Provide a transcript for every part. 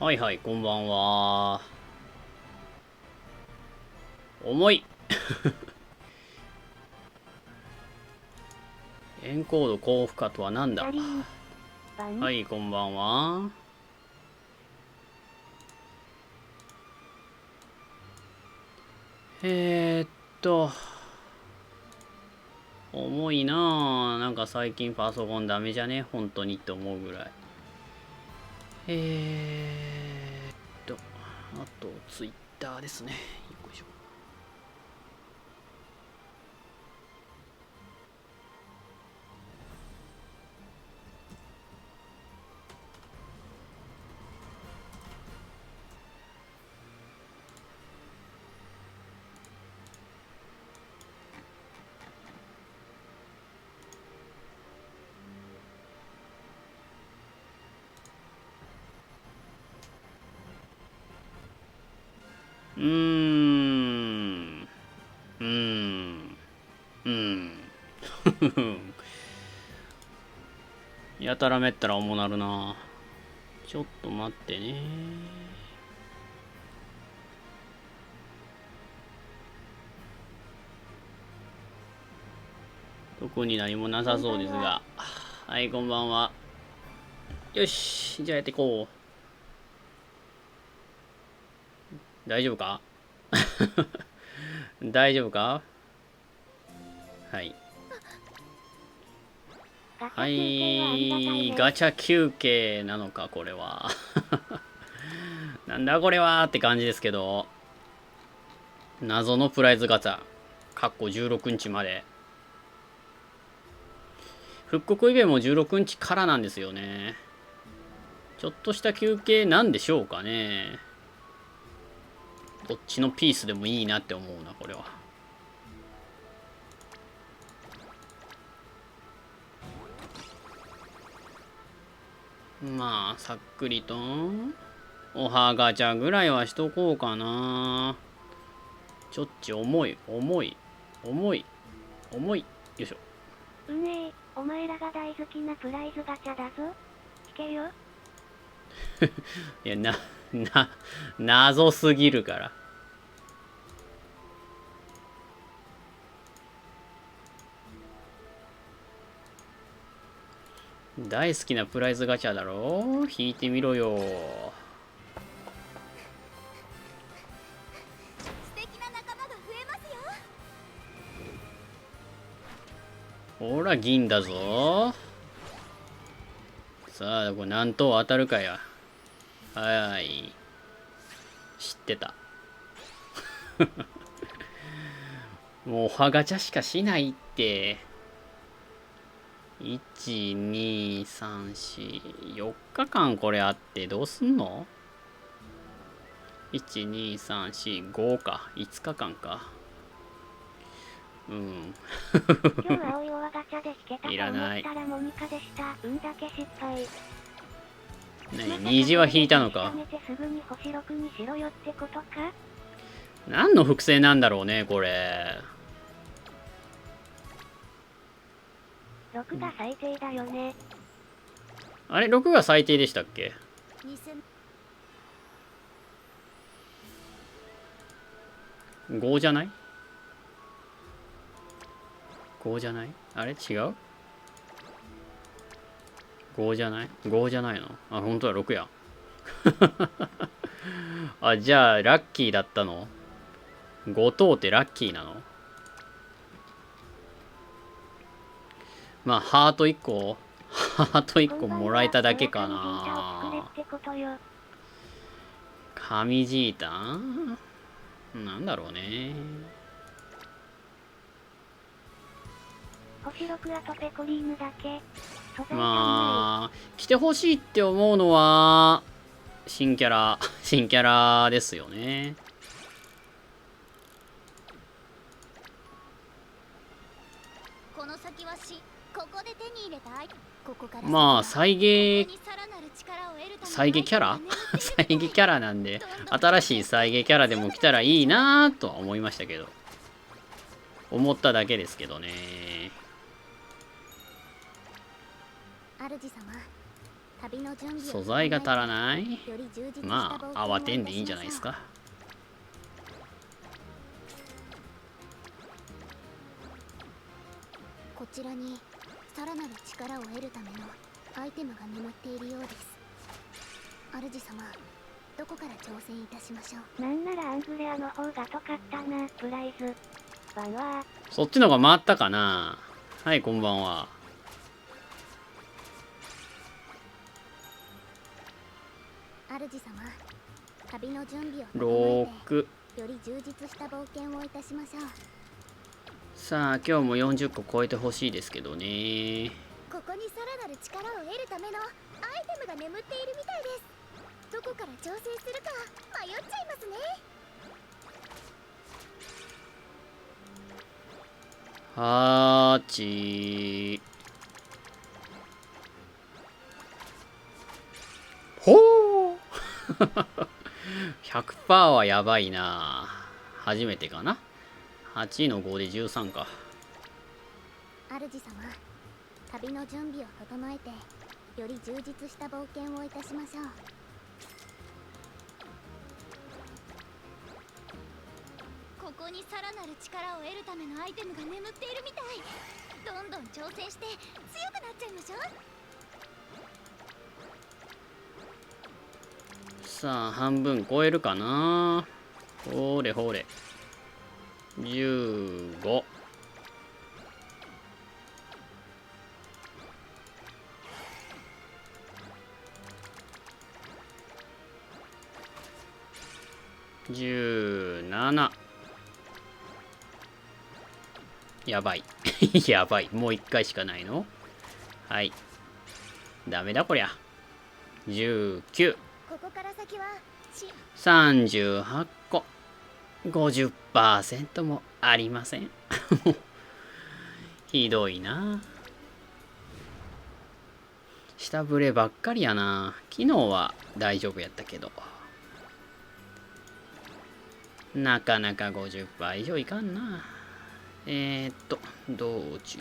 はいはい、こんばんは。重い。エンコード高負荷とは何だ。はい、こんばんは。えーっと、重いなぁ。なんか最近パソコンダメじゃね本当にって思うぐらい。あと、ツイッターですね。よいしょ。うーん。うーん。うーん。やたらめったら重なるな。ちょっと待ってね。特に何もなさそうですが。はい、こんばんは。よし、じゃあやっていこう。大丈夫か？大丈夫か？はい。はい、ガチャ休憩なのか、これは。なんだこれはって感じですけど。謎のプライズガチャ。かっこ16日まで。復刻イベも16日からなんですよね。ちょっとした休憩なんでしょうかね。どっちのピースでもいいなって思うな、これは。まあ、さっくりと。おはガチャぐらいはしとこうかな。ちょっち重い、重い、重い、重い。よいしょ。お前らが大好きなプライズガチャだぞ。聞けよ。いや、謎すぎるから。大好きなプライズガチャだろ？引いてみろよ。素敵な仲間が増えますよ。ほら、銀だぞ。さあ、これ何等当たるかや。はい。知ってた。もう、おはガチャしかしないって。1、2、3、4、4日間これあってどうすんの？ 1、2、3、4、5か。5日間か。うん。今日青いオアガチャで引けたいと思らない。ったらモニカでした。運だけ失敗。何、虹は引いたのか。すぐに星6にしろよってことか？何の複製なんだろうね、これ。6が最低だよね。あれ、6が最低でしたっけ？5じゃない？ 5 じゃない？あれ違う？ 5 じゃない？ 5 じゃないの？あ、本当だ、6や。あ、じゃあ、ラッキーだったの？ 5 等ってラッキーなの？まあ、ハート1個ハート1個もらえただけかな。神ジータンなんだろうね。星6はトペコリーヌだけ。まあ、来てほしいって思うのは、新キャラ、新キャラですよね。この先はここで手に入れたここからまあ、再現キャラ再現キャラなんで、新しい再現キャラでも来たらいいなとは思いましたけど。思っただけですけどね。主様、旅の準備を素材が足らない。より充実したまあ冒険を慌てんでいいんじゃないですか。こちらにさらなる力を得るためのアイテムが眠っているようです。主様、どこから挑戦いたしましょう。なんならアングレアの方が遠かったな、プライズ。バンはそっちのが回ったかな。はい、こんばんは。主様、旅の準備を整6。えてより充実した冒険をいたしましょう。さあ今日も40個超えてほしいですけどね。ここにさらなる力を得るためのアイテムが眠っているみたいです。どこから調整するか迷っちゃいますね。8。ほう100% はやばいな。初めてかな。8の5で13か。主様、旅の準備を整えてより充実した冒険をいたしましょう。ここにさらなる力を得るためのアイテムが眠っているみたい。どんどん挑戦して強くなっちゃいましょう。さあ半分超えるかな。ほれほれ。15。17。やばいやばい。もう1回しかないの。はい、ダメだこりゃ。19。ここから先は38個。50% もありませんひどいな。下振ればっかりやな。昨日は大丈夫やったけど、なかなか 50% 以上いかんな。道中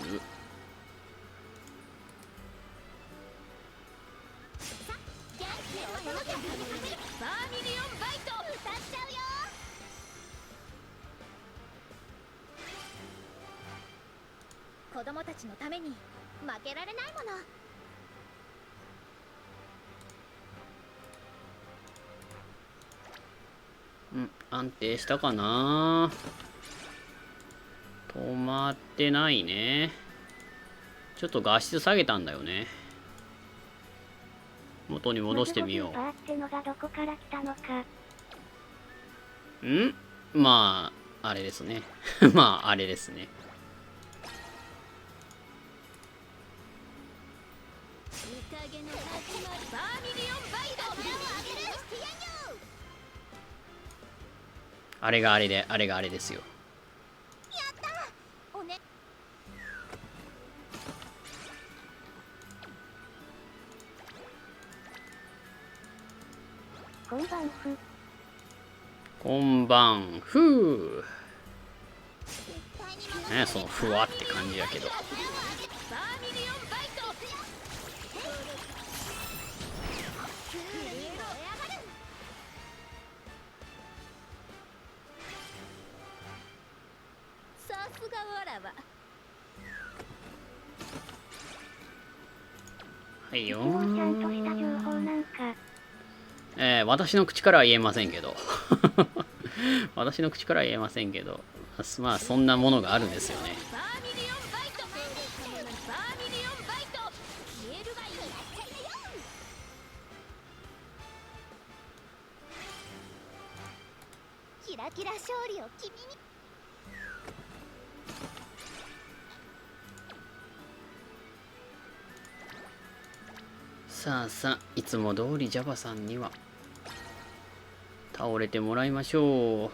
子供たちのために負けられないもの。安定したかな。止まってないね。ちょっと画質下げたんだよね。元に戻してみよパーってのがどこから来たのか。まああれですねまああれですね。あれがあれで、あれがあれですよ。こんばんふ。こんばんふー。ね、そのふわって感じやけど。さすがわらわ。はいよちゃんとした情報なんか。私の口からは言えませんけど私の口からは言えませんけど、まあそんなものがあるんですよね。キラキラ勝利を君に。さあさあ、いつも通りジャバさんには倒れてもらいましょう。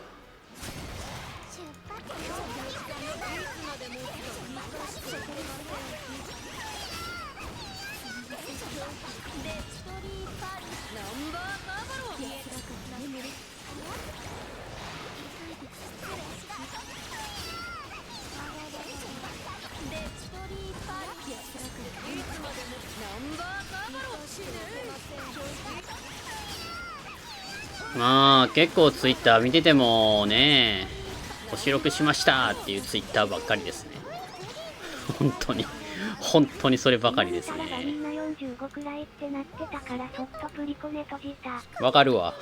まあ結構ツイッター見ててもね、星6しましたっていうツイッターばっかりですね。本当にそればかりですみね。んな45くらいってなってたからそっとプリコネ閉じた。わかるわ。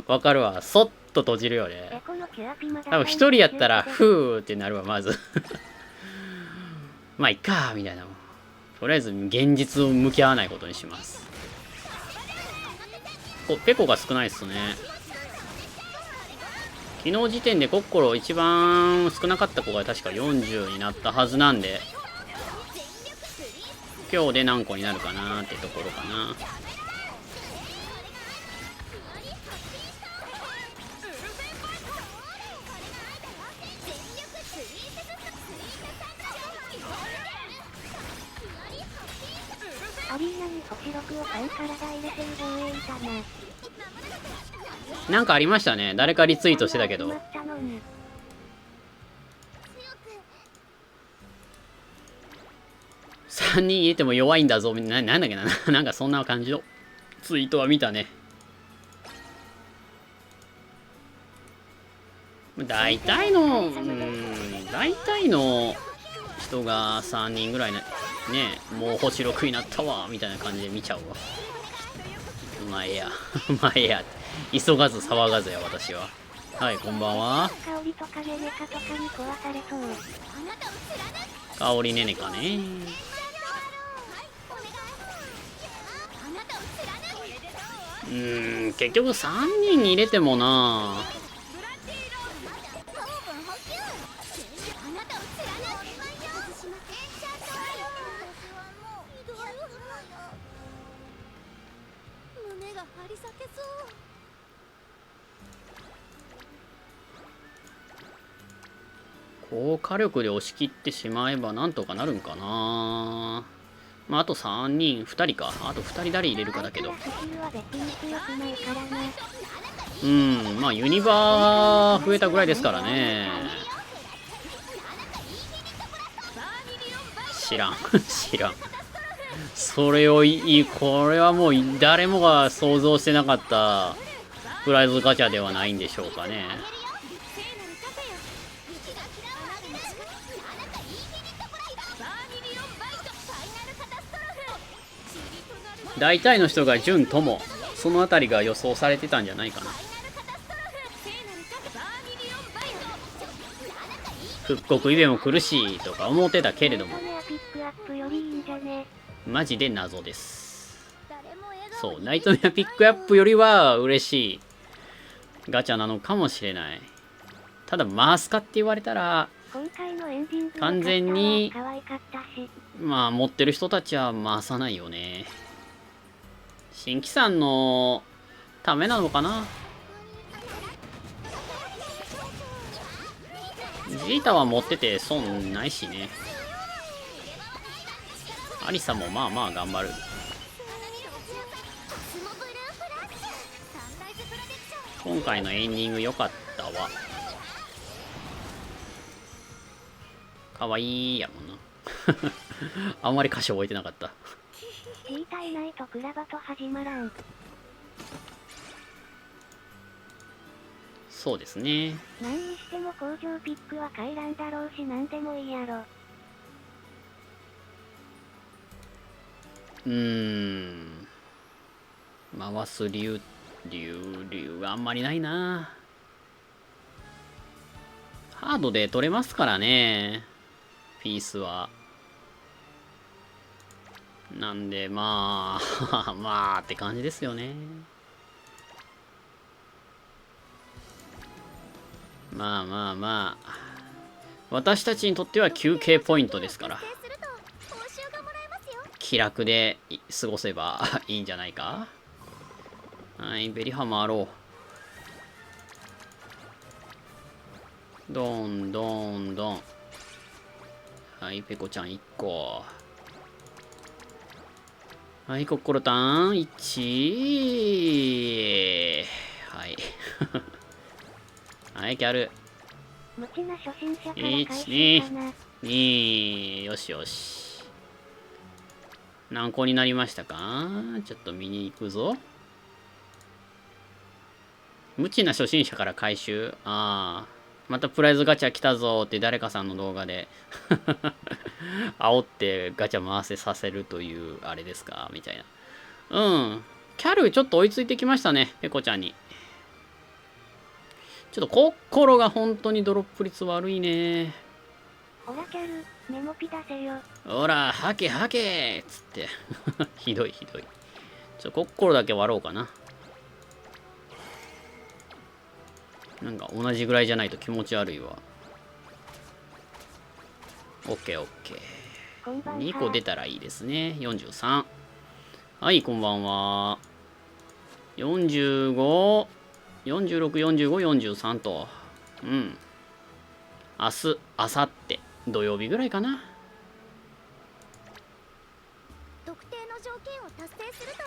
わかるわ。そっと閉じるよね。このキュアピマだ多分一人やったら、ふーってなるわ、まず。まあ、いっかー、みたいな。とりあえず、現実を向き合わないことにします。ペコが少ないっすね。昨日時点でコッコロ一番少なかった子が確か40になったはずなんで、今日で何個になるかなーってところかな。アリーナに星6を3から大レセル防衛いたな。なんかありましたね。誰かリツイートしてたけど。3人入れても弱いんだぞ。なんだっけな。なんかそんな感じのツイートは見たね。大体の人が3人ぐらいね、もう星6になったわ、みたいな感じで見ちゃうわ。まあええや。まあええや。急がず騒がずや、私は。はい、こんばんは。香りとかねねかとかに壊されそう。香りねねかね。結局3人に入れてもな。高火力で押し切ってしまえばなんとかなるんかな。まああと3人2人か。あと2人誰入れるかだけど。まあユニバー増えたぐらいですからね。知らん。それをこれはもう誰もが想像してなかったプライズガチャではないんでしょうかね。大体の人が純ともそのあたりが予想されてたんじゃないかな。復刻イベも来るしとか思ってたけれども、マジで謎です。そう、ナイトメアピックアップよりは嬉しいガチャなのかもしれない。ただ回すかって言われたら完全にまあ持ってる人たちは回さないよね。新規さんのためなのかな。ジータは持ってて損ないしね。アリサもまあまあ頑張る。今回のエンディング良かったわ。かわいいやもんな。あんまり歌詞覚えてなかった。言いたいないとクラバと始まらん。そうですね。何にしても工場ピックは回覧だろうし何でもいいやろ。回す理由があんまりないな。ハードで取れますからね、ピースは。なんでまあまあって感じですよね。まあ私たちにとっては休憩ポイントですから、気楽で過ごせばいいんじゃないか。はい、ベリハ回ろう。ドンドンドン。はい、ペコちゃん1個。はい、コッコロタン1。はい。はい、キャル。1、2、よしよし。何個になりましたか？ちょっと見に行くぞ。無知な初心者から回収。ああ。またプライズガチャ来たぞって誰かさんの動画で煽ってガチャ回せさせるというあれですかみたいな。うん。キャルちょっと追いついてきましたね。ペコちゃんに。ちょっと心が本当にドロップ率悪いね。ほらキャル、メモピ出せよ。ほら、はけはけっつって。ひどいひどい。心だけ割ろうかな。なんか同じぐらいじゃないと気持ち悪いわ。オッケーオッケー。2個出たらいいですね。43。はい、こんばんは。45、46、45、43と。うん。明日、明後日、土曜日ぐらいかな。特定の条件を達成すると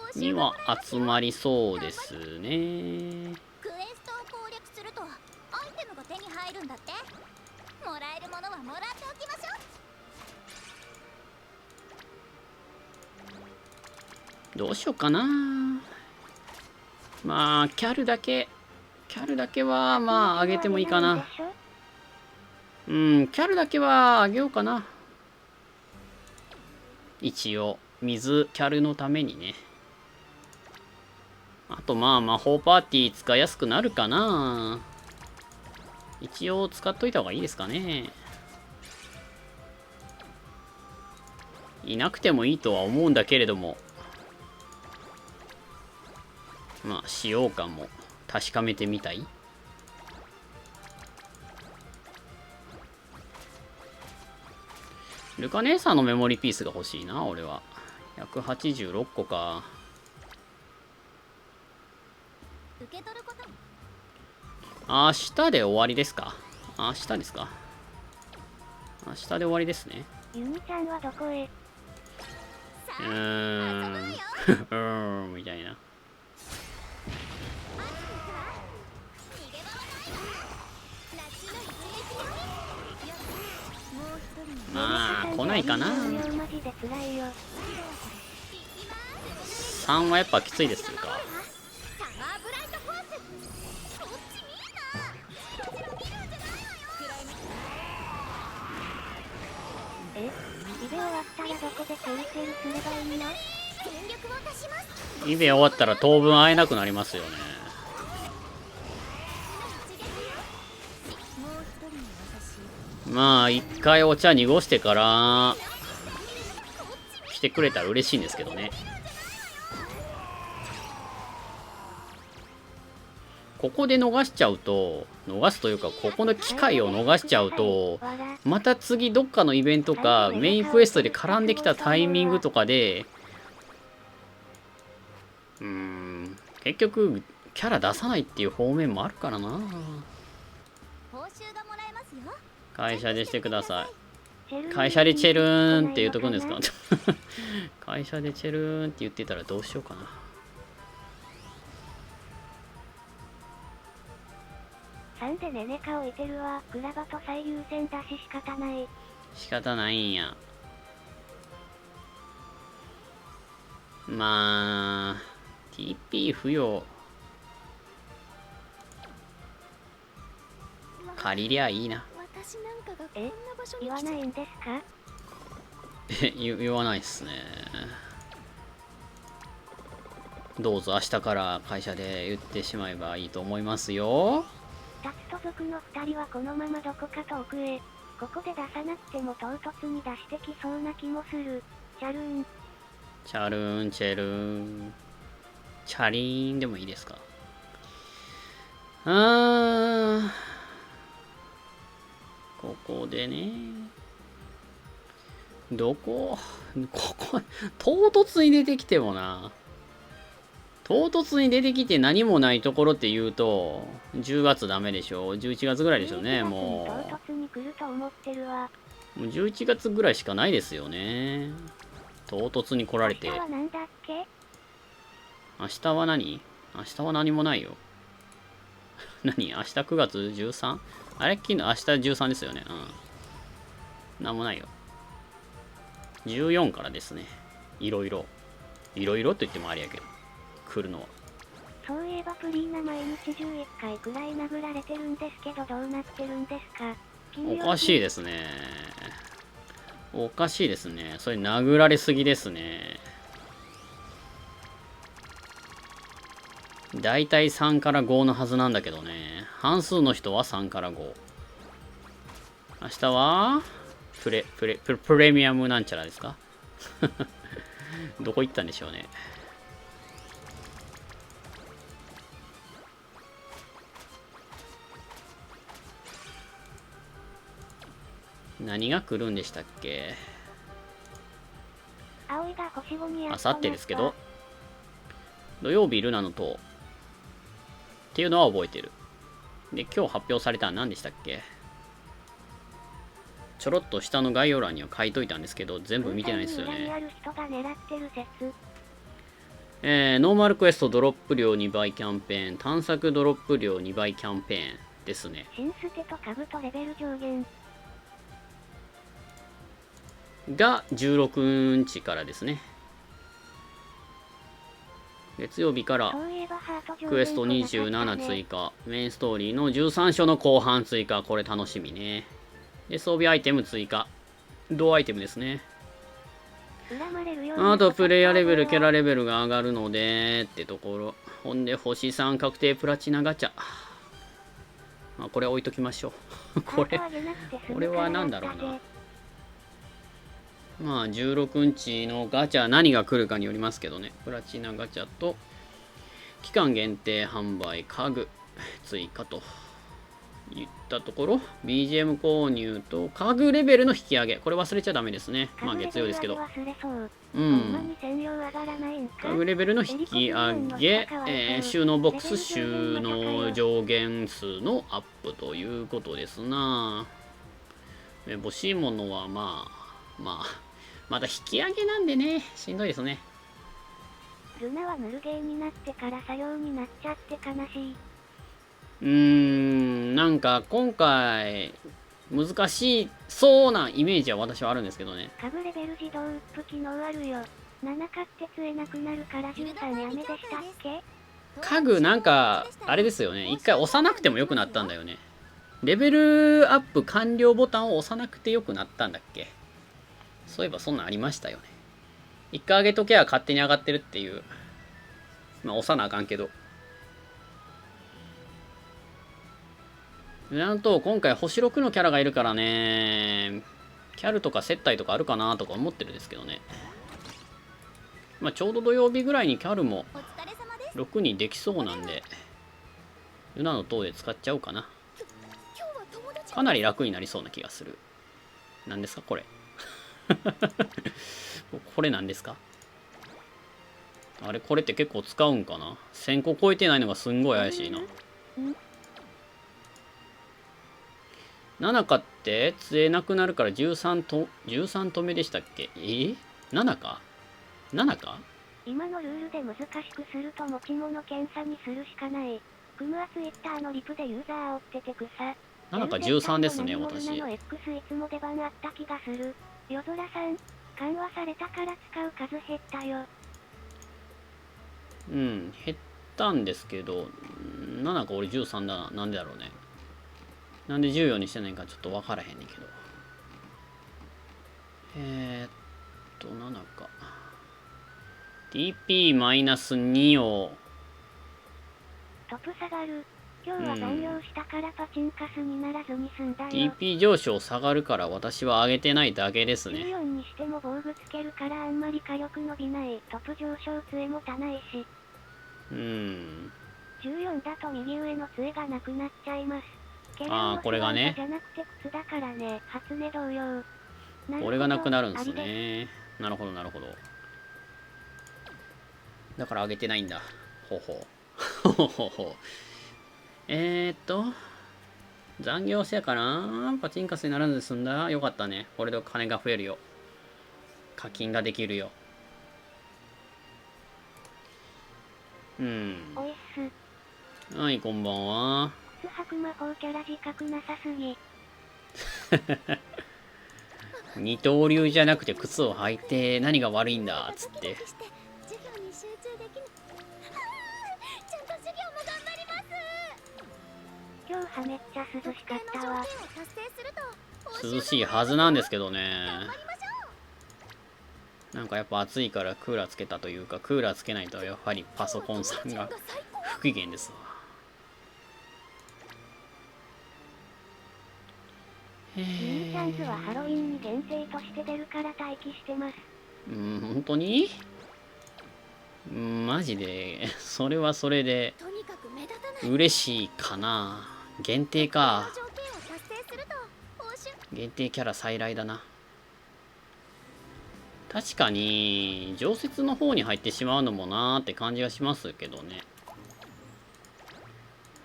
報に酬がは集まりそうですね。クエストを攻略するとアイテムが手に入るんだって。もらえるものはもらっておきましょう。どうしようかな。まあ、キャルだけは、まあ、あげてもいいかな。うん、キャルだけはあげようかな。一応、水、キャルのためにね。あと、まあ、魔法パーティー使いやすくなるかな。一応、使っといた方がいいですかね。いなくてもいいとは思うんだけれども。まあ、使用感も確かめてみたい。ルカ姉さんのメモリピースが欲しいな、俺は。186個か。受け取ること。明日で終わりですか。明日ですか。明日で終わりですね。ユミちゃんはどこへ？みたいな。まあ来ないかな。3はやっぱきついですか。イベ終わったらどこでチェルチェルすればいいの？イベ終わったら当分会えなくなりますよね。まあ一回お茶濁してから来てくれたら嬉しいんですけどね。ここで逃しちゃうと、逃すというかここの機会を逃しちゃうと、また次どっかのイベントかメインクエストで絡んできたタイミングとかで結局キャラ出さないっていう方面もあるからな。会社でしてください。会社でチェルーンって言うとくんですか。会社でチェルーンって言ってたらどうしようかな。3でネネカ置いてるわ。クラバと最優先だし仕方ない。仕方ないんや。まあ TP 不要。借りりゃいいな。言わないんですか？言わないっすね。どうぞ明日から会社で言ってしまえばいいと思いますよ。タツと族の2人はこのままどこか遠くへ。ここで出さなくても唐突に出してきそうな気もする。チャルーン。チャルーン、チェルーン。チャリーンでもいいですか。ここでね。ここ、唐突に出てきてもな。唐突に出てきて何もないところって言うと、10月ダメでしょ。11月ぐらいでしょうね、もう。唐突に来ると思ってるわ。もう11月ぐらいしかないですよね。唐突に来られて。明日は何だっけ？明日は何？明日は何もないよ。何？明日9月 13？ あれ？昨日、明日13ですよね。うん。なんもないよ。14からですね。いろいろ。いろいろと言ってもありやけど。来るのは。そういえばプリーナ毎日11回くらい殴られてるんですけどどうなってるんですか？おかしいですね。おかしいですね。それ殴られすぎですね。だいたい3から5のはずなんだけどね。半数の人は3から5。明日はプレミアムなんちゃらですか？どこ行ったんでしょうね。何が来るんでしたっけ？葵が星5にあさってですけど、土曜日ルナの塔っていうのは覚えてる。で、今日発表されたのは何でしたっけ？ちょろっと下の概要欄には書いといたんですけど、全部見てないですよね。ノーマルクエストドロップ量2倍キャンペーン、探索ドロップ量2倍キャンペーンですね。新ステとカブとレベル上限が16日からですね。月曜日からクエスト27追加、メインストーリーの13章の後半追加、これ楽しみね。で、装備アイテム追加、同アイテムですね。あとプレイヤーレベル、キャラレベルが上がるのでってところ。ほんで星3確定プラチナガチャ。まあ、これ置いときましょう。これは何だろうな。まあ16日のガチャ何が来るかによりますけどね。プラチナガチャと期間限定販売家具追加といったところ、 BGM 購入と家具レベルの引き上げ、これ忘れちゃダメですね。まあ月曜ですけど、家具レベルの引き上げ、収納ボックス収納上限数のアップということですな。欲しいものはまだ引き上げなんでね、しんどいですね。ルナはヌルゲーになってから作業になっちゃって悲しい。なんか今回難しそうなイメージは私はあるんですけどね。家具レベル自動ウップ機能あるよ。7買って釣えなくなるから13やめでしたっけ？家具なんかあれですよね、一回押さなくてもよくなったんだよね。レベルアップ完了ボタンを押さなくてよくなったんだっけ？そういえばそんなんありましたよね。一回上げとけば勝手に上がってるっていう。まあ押さなあかんけど。なんと今回星6のキャラがいるからね、キャルとか接待とかあるかなとか思ってるんですけどね。まあちょうど土曜日ぐらいにキャルも6にできそうなんで、ルナの塔で使っちゃおうかな。かなり楽になりそうな気がする。何ですかこれ。これ何ですか？あれこれって結構使うんかな。1000個超えてないのがすんごい怪しいな。7かって釣えなくなるから13止めでしたっけ？7か ?7 か？今のルールで難しくすると持ち物検査にするしかない。クムはツイッターのリプでユーザーを追ってて草。7か13ですね、私。の X いつも出番あった気がする。夜空さん、緩和されたから使う数減ったよ。減ったんですけど、7か俺13だな。なんでだろうね。なんで14にしてないかちょっと分からへんねんけど。7か。TP-2 を。トップ下がる。今日は残業したからパチンカスにならずに済んだよ。TP 上昇下がるから私は上げてないだけですね。14にしても防具つけるからあんまり火力伸びない。トップ上昇杖もたないし。14だと右上の杖がなくなっちゃいます。これがね。じゃなくて靴だからね。初音同様。これがなくなるんですね。なるほどなるほど。だから上げてないんだ。ほうほう。ほうほうほう。残業せやかな。パチンカスにならずに済んだ。よかったね。これで金が増えるよ。課金ができるよ。おいっす。はい、こんばんは。靴履く魔法キャラ自覚なさすぎ。二刀流じゃなくて靴を履いて何が悪いんだっつって。波めっちゃ涼しかったわ。涼しいはずなんですけどね。なんかやっぱ暑いからクーラーつけたというか、クーラーつけないとやっぱりパソコンさんが不機嫌ですわ。ミニチャンズはハロウィンに限定として出るから待機してます。本当にマジでそれはそれで嬉しいかな。限定か。限定キャラ再来だな。確かに常設の方に入ってしまうのもなーって感じがしますけどね。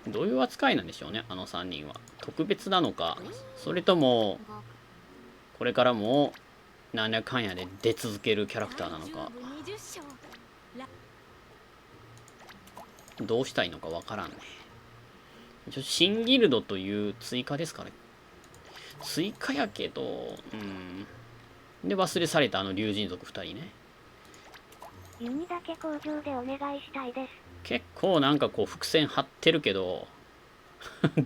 どういう扱いなんでしょうね、あの3人は。特別なのか、それともこれからもなんやかんやで出続けるキャラクターなのか、どうしたいのかわからんね。新ギルドという追加ですかね。追加やけど、で忘れされたあの竜神族2人ね。ユニだけ工場でお願いしたいです。結構なんかこう伏線張ってるけど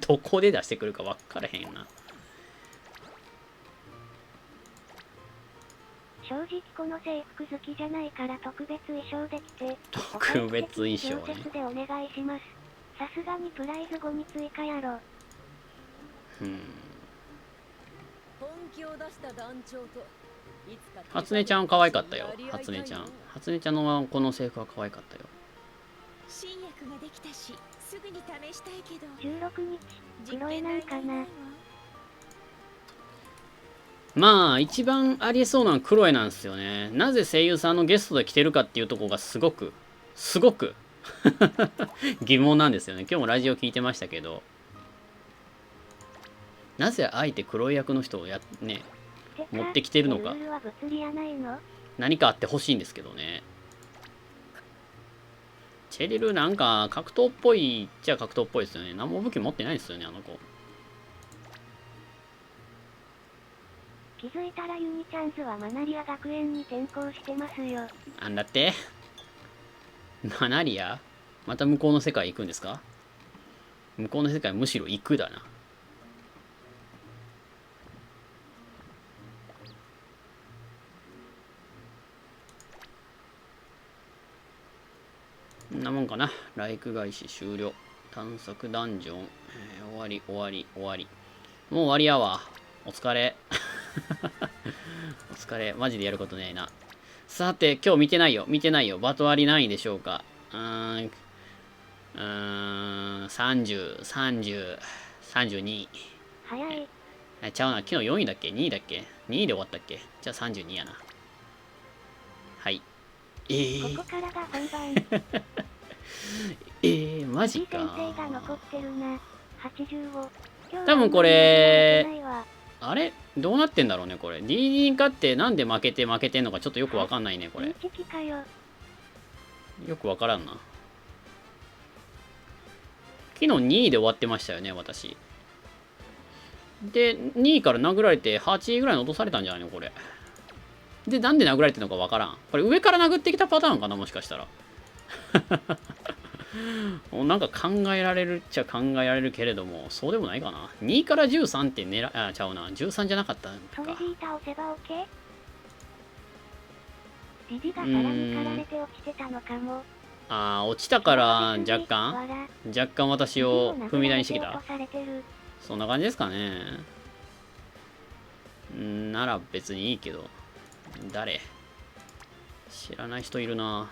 どこで出してくるか分からへんな。正直この制服好きじゃないから特別衣装できて、特別衣装ね。常設でお願いします。さすがにプライズ後に追加やろ。初音ちゃん可愛かったよ。初音ちゃん。初音ちゃんのこの制服は可愛かったよ。新薬ができたし、すぐに試したいけど。16日、黒絵なんかな。まあ一番ありえそうなのはクロエなんですよね。なぜ声優さんのゲストで来てるかっていうところがすごく疑問なんですよね。今日もラジオ聞いてましたけど、なぜあえてクロエ役の人を持ってきてるのか。何かあってほしいんですけどね。チェリルなんか格闘っぽいっちゃ格闘っぽいですよね。何も武器持ってないですよね、あの子。気づいたらユニチャンズはマナリア学園に転校してますよ。なんだってマナリアまた向こうの世界行くんですか。向こうの世界むしろ行くだな。こんなもんかな。ライク返し終了。探索ダンジョン、終わり。もう終わりやわ。お疲れ。お疲れ。マジでやることねえな。さて、今日見てないよ。バトあり何位でしょうか。30、32。早い。ちゃうな。昨日4位だっけ ?2 位だっけ ?2 位で終わったっけ。じゃあ32やな。はい。ここからが本番。マジか。先生が残ってるな。85。多分これ、あれどうなってんだろうね、これ。DD 勝ってなんで負けてんのかちょっとよくわかんないね、これ。よくわからんな。昨日2位で終わってましたよね、私。で、2位から殴られて8位ぐらいに落とされたんじゃないの、これ。で、なんで殴られてるのかわからん。これ上から殴ってきたパターンかな、もしかしたら。なんか考えられるっちゃ考えられるけれども、そうでもないかな。2から13ってちゃうな。13じゃなかったんか。それで倒せば OK？ ジジがさらに駆られて落ちてたのかも。落ちたから若干私を踏み台にしてきた。そんな感じですかね。なら別にいいけど。誰？知らない人いるな。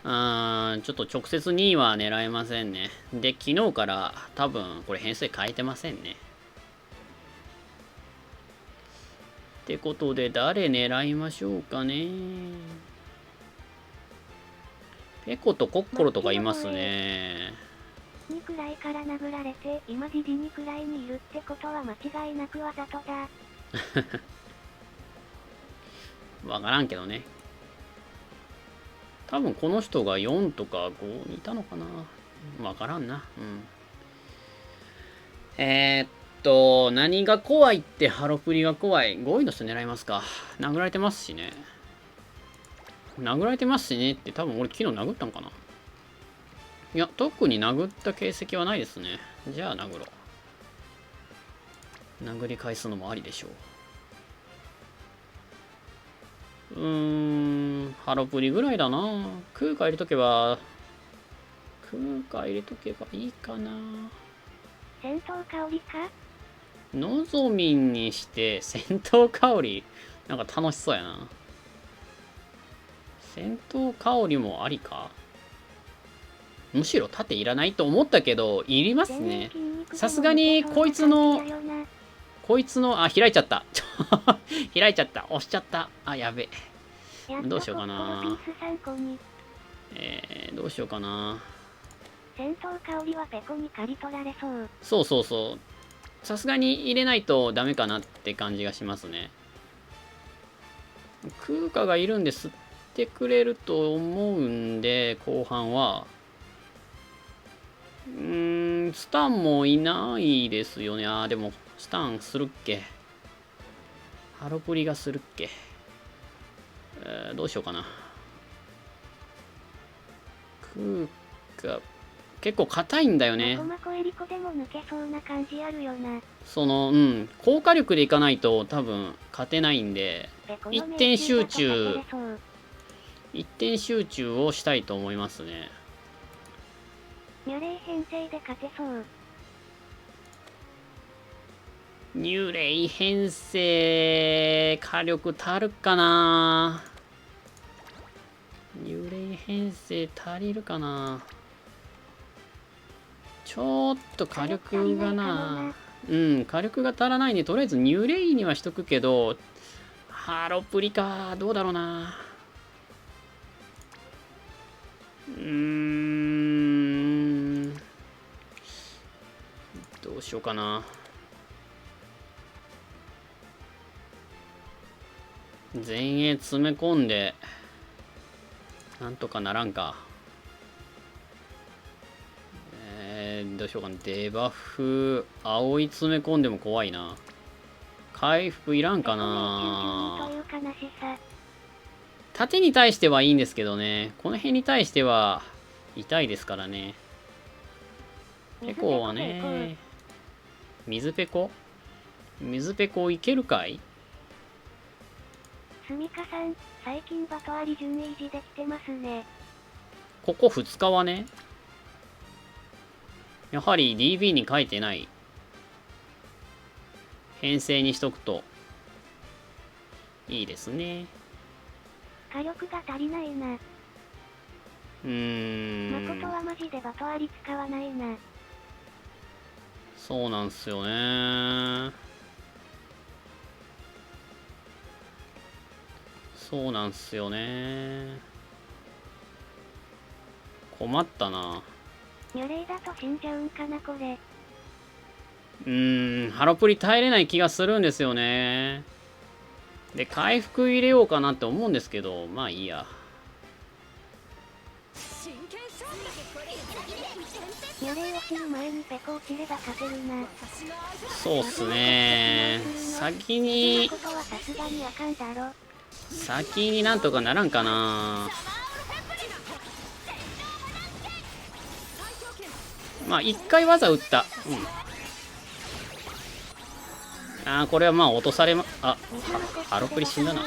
ちょっと直接2位は狙えませんね。で、昨日から多分これ編成変えてませんね。ってことで、誰狙いましょうかね。ペコとコッコロとかいますね。2くらいから殴られて、今ジジ2くらいにいるってことは間違いなくわざとだ。わからんけどね。多分この人が4とか5にいたのかな。わからんな。何が怖いってハロプリが怖い。5位の人狙いますか。殴られてますしね。殴られてますしねって、多分俺昨日殴ったんかな。いや、特に殴った形跡はないですね。じゃあ殴ろう。殴り返すのもありでしょう。ハロプリぐらいだな。空海入れとけばいいかな。戦闘香りか。のぞみんにして戦闘香りなんか楽しそうやな。戦闘香りもありか。むしろ盾いらないと思ったけどいりますね。さすがにこいつのあ、開いちゃった開いちゃった、押しちゃった。あ、やべ。どうしようかな。どうしようかな。戦闘香りはペコに刈り取られそう。そうそうそう。さすがに入れないとダメかなって感じがしますね。空海がいるんで吸ってくれると思うんで、後半は。スタンもいないですよね。あー、でも、スタンするっけ。ハロプリがするっけ。どうしようかな。空海、結構硬いんだよね。その、効果力でいかないと多分勝てないんで、一点集中をしたいと思いますね。ニュレイ編成で勝てそう。ニュレイ編成、火力足るかな。ニュレイ編成足りるかな。ちょっと火力がな、火力が足らないんで、とりあえずニュレイにはしとくけど、ハロプリか、どうだろうな。どうしようかな。前衛詰め込んで、なんとかならんか。どうしようかな。デバフ、葵詰め込んでも怖いな。回復いらんかな。盾に対してはいいんですけどね。この辺に対しては痛いですからね。ペコはね。水ペコいけるかい？スミカさん、最近バトアリ順位維持できてますね。ここ2日はね。やはり DB に書いてない編成にしとくといいですね。火力が足りないな。誠はマジでバトアリ使わないな。そうなんすよね。そうなんすよね。困ったな。ニュレイだと死んじゃうんかなこれ。ハロプリ耐えれない気がするんですよね。で、回復入れようかなって思うんですけど、まあいいや。ニュレイ落ちる前にペコ落ちれば勝てるな。そうっすね。先になんとかならんかな。まあ一回技打った。これはまあ落とされハロプリ死んだな。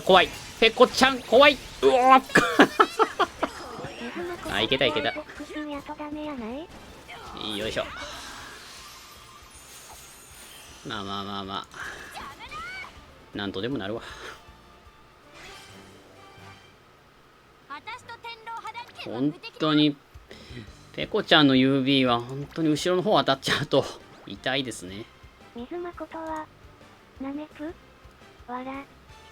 怖い。ペコちゃん怖い。うわっいけた。よいしょ。まあなんとでもなるわ。本当にペコちゃんの UB は本当に後ろの方当たっちゃうと痛いですね。水誠はナメプわら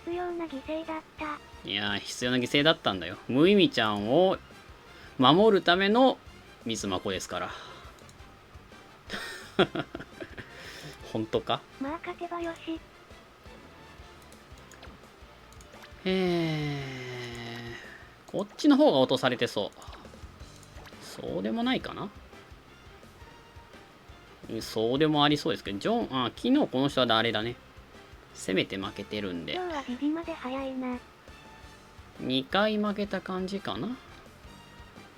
必要な犠牲だった。いや必要な犠牲だったんだよ。無意味ちゃんを守るための水まこですから本当か。まあ勝てばよし。こっちの方が落とされてそう。そうでもないかな。そうでもありそうですけど、昨日この人は誰だね。せめて負けてるんで今日はビビまで早いな。2回負けた感じかな。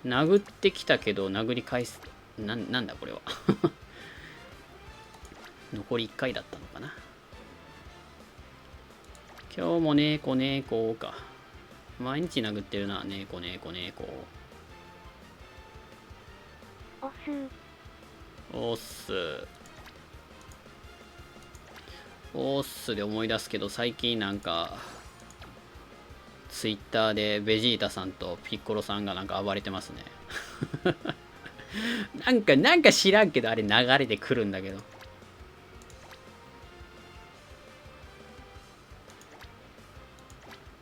殴ってきたけど殴り返すなんだこれは残り1回だったのかな。今日も猫猫か。毎日殴ってるな。猫猫猫。おすー。おっす。おっすで思い出すけど、最近なんかツイッターでベジータさんとピッコロさんがなんか暴れてますねなんか知らんけど、あれ流れてくるんだけど。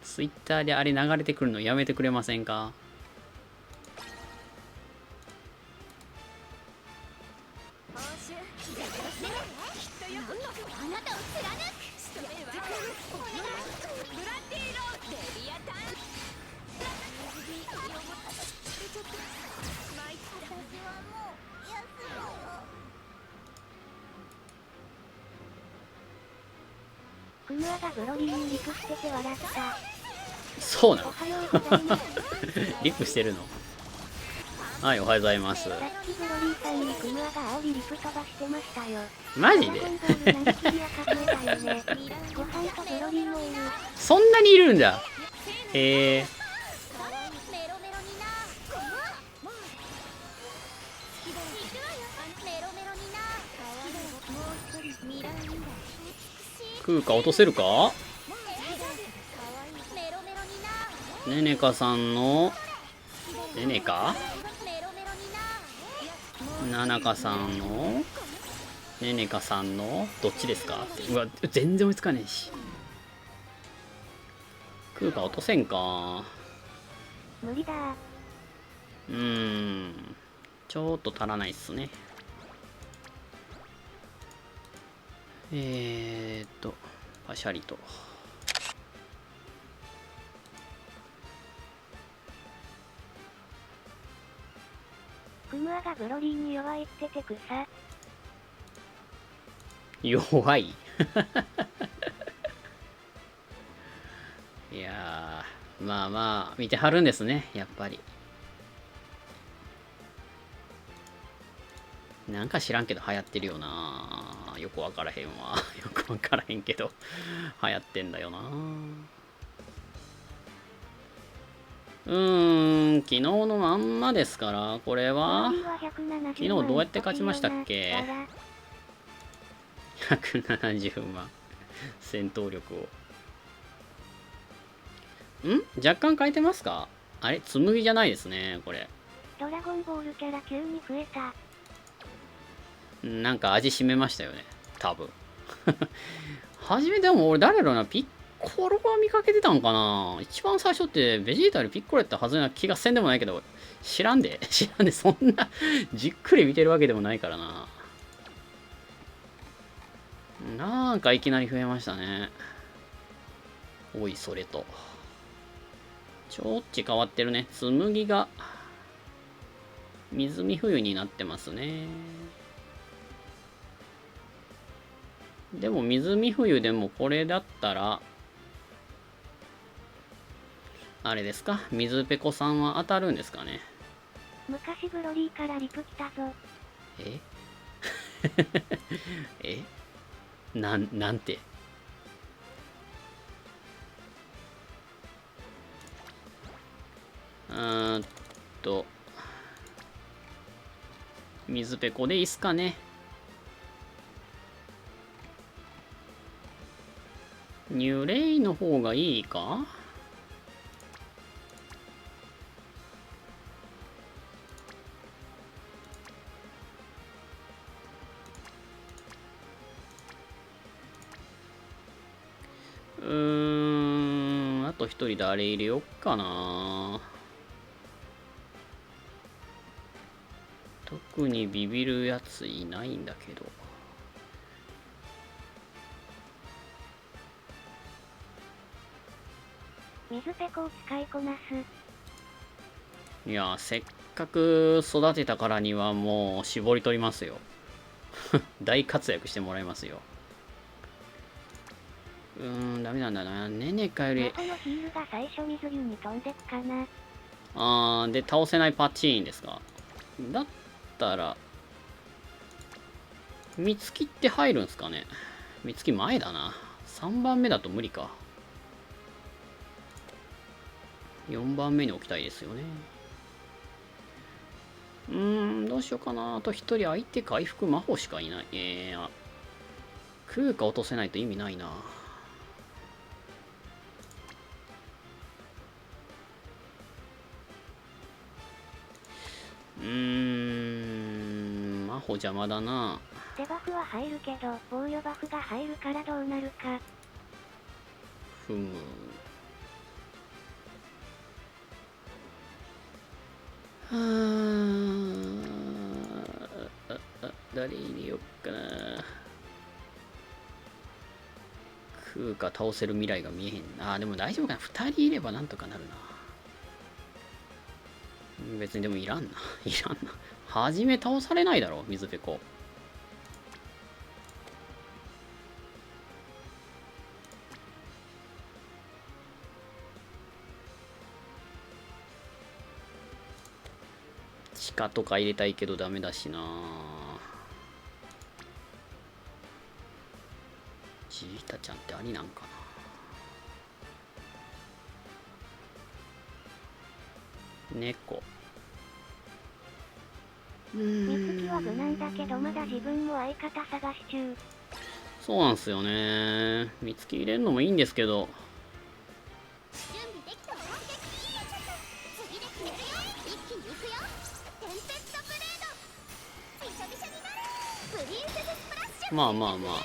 ツイッターであれ流れてくるのやめてくれませんか？クムアがブロリーにリプしてて笑った。そうなのおはようございます。リップしてるの？はい、おはようございます。さっきブロリーさんにクムアが煽りリプ飛ばしてましたよ。マジでドラゴンボールなりきりや数えたよね。ご飯とブロリーもいる。そんなにいるんだ。へえ。メロメロにな。メロメロにな。もう一人ミラーにだ。食うか落とせるか？メロメロにな。ねねかさんのねねかメロメロにな。ななかさんのねねかさんのどっちですか？うわ、全然追いつかねえし。食うか落とせんか。無理だー。ちょっと足らないっすね。パシャリと。クムアがブロリーに弱いってて草。弱いいやー、まあまあ見てはるんですね、やっぱり。なんか知らんけど流行ってるよな。よくわからへんわよくわからへんけど流行ってんだよな。昨日のまんまですから、これは昨日どうやって勝ちましたっけ。170万戦闘力を若干変えてますか？あれ紬じゃないですね、これ。ドラゴンボールキャラ急に増えた。なんか味しめましたよね、多分初めでも俺誰だろうな、ピッコロは見かけてたんかな。一番最初ってベジータよりピッコロやったはずな気がせんでもないけど、知らんでそんなじっくり見てるわけでもないからな。なんかいきなり増えましたね。おいそれとちょっち変わってるね。紬が水見冬になってますね。でも水見冬でもこれだったらあれですか、水ペコさんは当たるんですかね。昔ブロリーからリプ来たぞ。えなんて。水ペコでいいっすかね。ニュレイの方がいいか。あと一人誰入れよっかな。特にビビるやついないんだけど。水ペコを使いこなす。いや、せっかく育てたからにはもう絞り取りますよ大活躍してもらいますよ。ダメなんだな。ねねかより。このヒールが最初水着に飛んでくかな。で、倒せないパチーンですか。だったら、三月って入るんすかね。三月前だな。3番目だと無理か。4番目に置きたいですよね。どうしようかな。あと1人相手回復魔法しかいない。空下落とせないと意味ないな。魔法邪魔だな。デバフは入るけど、防御バフが入るからどうなるか。ふむ。誰に入れよっかな。空か倒せる未来が見えへん。でも大丈夫かな。2人いればなんとかなるな。別にでもいらんな。いらんな。はじめ倒されないだろ、水ペコ。地下とか入れたいけどダメだしな。ジータちゃんってありなんかな。猫。美月は無難だけどまだ自分も相方探し中。そうなんすよね。美月入れるのもいいんですけど。準備できたわ。次で決めるよ。一気に行くよ。テンペストブレード。びしゃびしゃになる。プリンセススプラッシュ。まあまあまあ。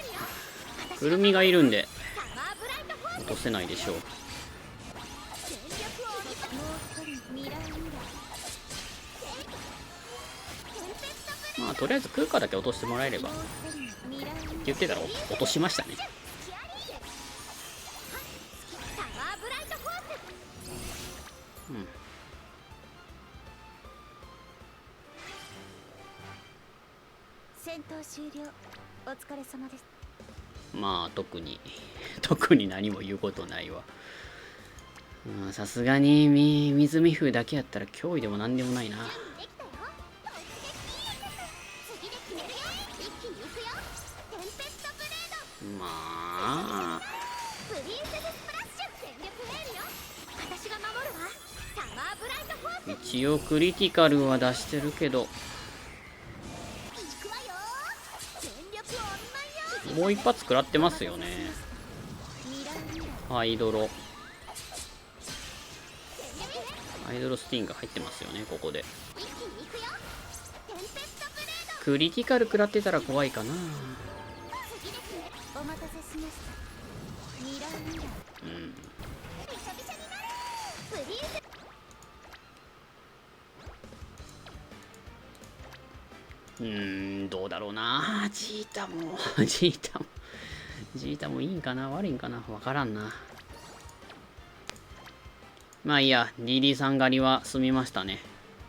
くるみがいるんでサマーブライトフォース。落とせないでしょう。全力を見た。もう一人ミラーミラー。まあとりあえず空下だけ落としてもらえればって言ってたら落としましたね。戦闘終了。お疲れ様です。まあ特に何も言うことないわ。さすがに水見風だけやったら脅威でもなんでもないな。まあプリンセススプラッシュ。全力エールよ。私が守るわ。サマーブライトフォース。一応クリティカルは出してるけど、行くわよ。全力をお見舞いよ。もう一発食らってますよね。アイドロスティンが入ってますよね。ここで一気に行くよ。テンペストブレード。クリティカル食らってたら怖いかな。次で決める。お待たせしました。ミラーミラー。びしゃびしゃになる。プリンセス。どうだろうな。ジータもいいんかな悪いんかなわからんな。まあいいや、DD さん狩りは済みましたね。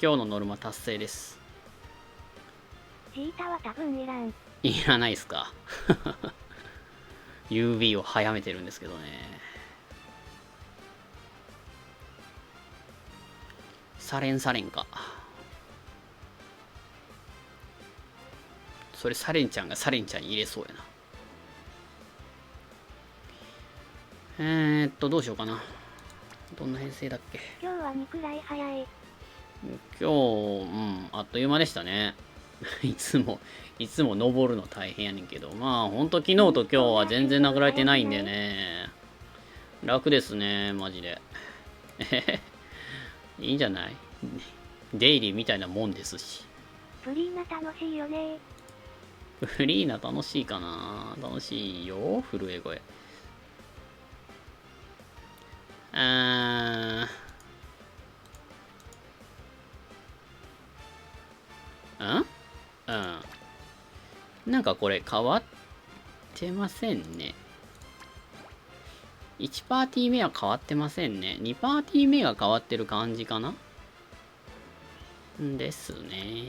今日のノルマ達成です。ジータは多分いらん。いらないっすか。UB を早めてるんですけどね。サレンか。それサレンちゃんがサレンちゃんに入れそうやな。どうしようかな。どんな編成だっけ。今日は2くらい早い。今日、あっという間でしたね。いつも登るの大変やねんけど、まあほんと昨日と今日は全然殴られてないんでね。楽ですね、マジで。いいんじゃない？デイリーみたいなもんですし。プリーナ楽しいよね。フリーナ楽しいかな。楽しいよ、震え声。なんかこれ変わってませんね。1パーティー目は変わってませんね。2パーティー目が変わってる感じかなですね。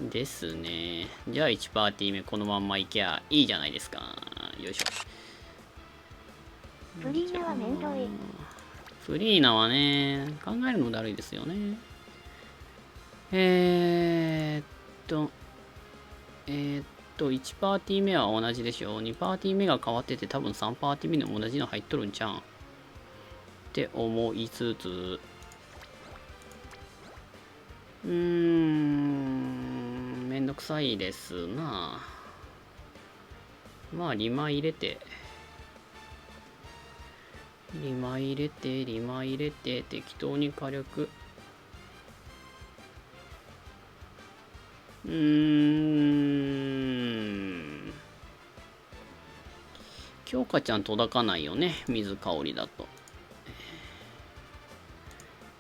じゃあ1パーティー目このまんまいきゃいいじゃないですか。よいしょ。フリーナはめんどい。フリーナはね、考えるのだるいですよね。1パーティー目は同じでしょ。2パーティー目が変わってて、多分3パーティー目にも同じの入っとるんちゃうんって思いつつ、めんどくさいですな。まあ、リマ入れて、適当に火力。京香ちゃん届かないよね、水香りだと。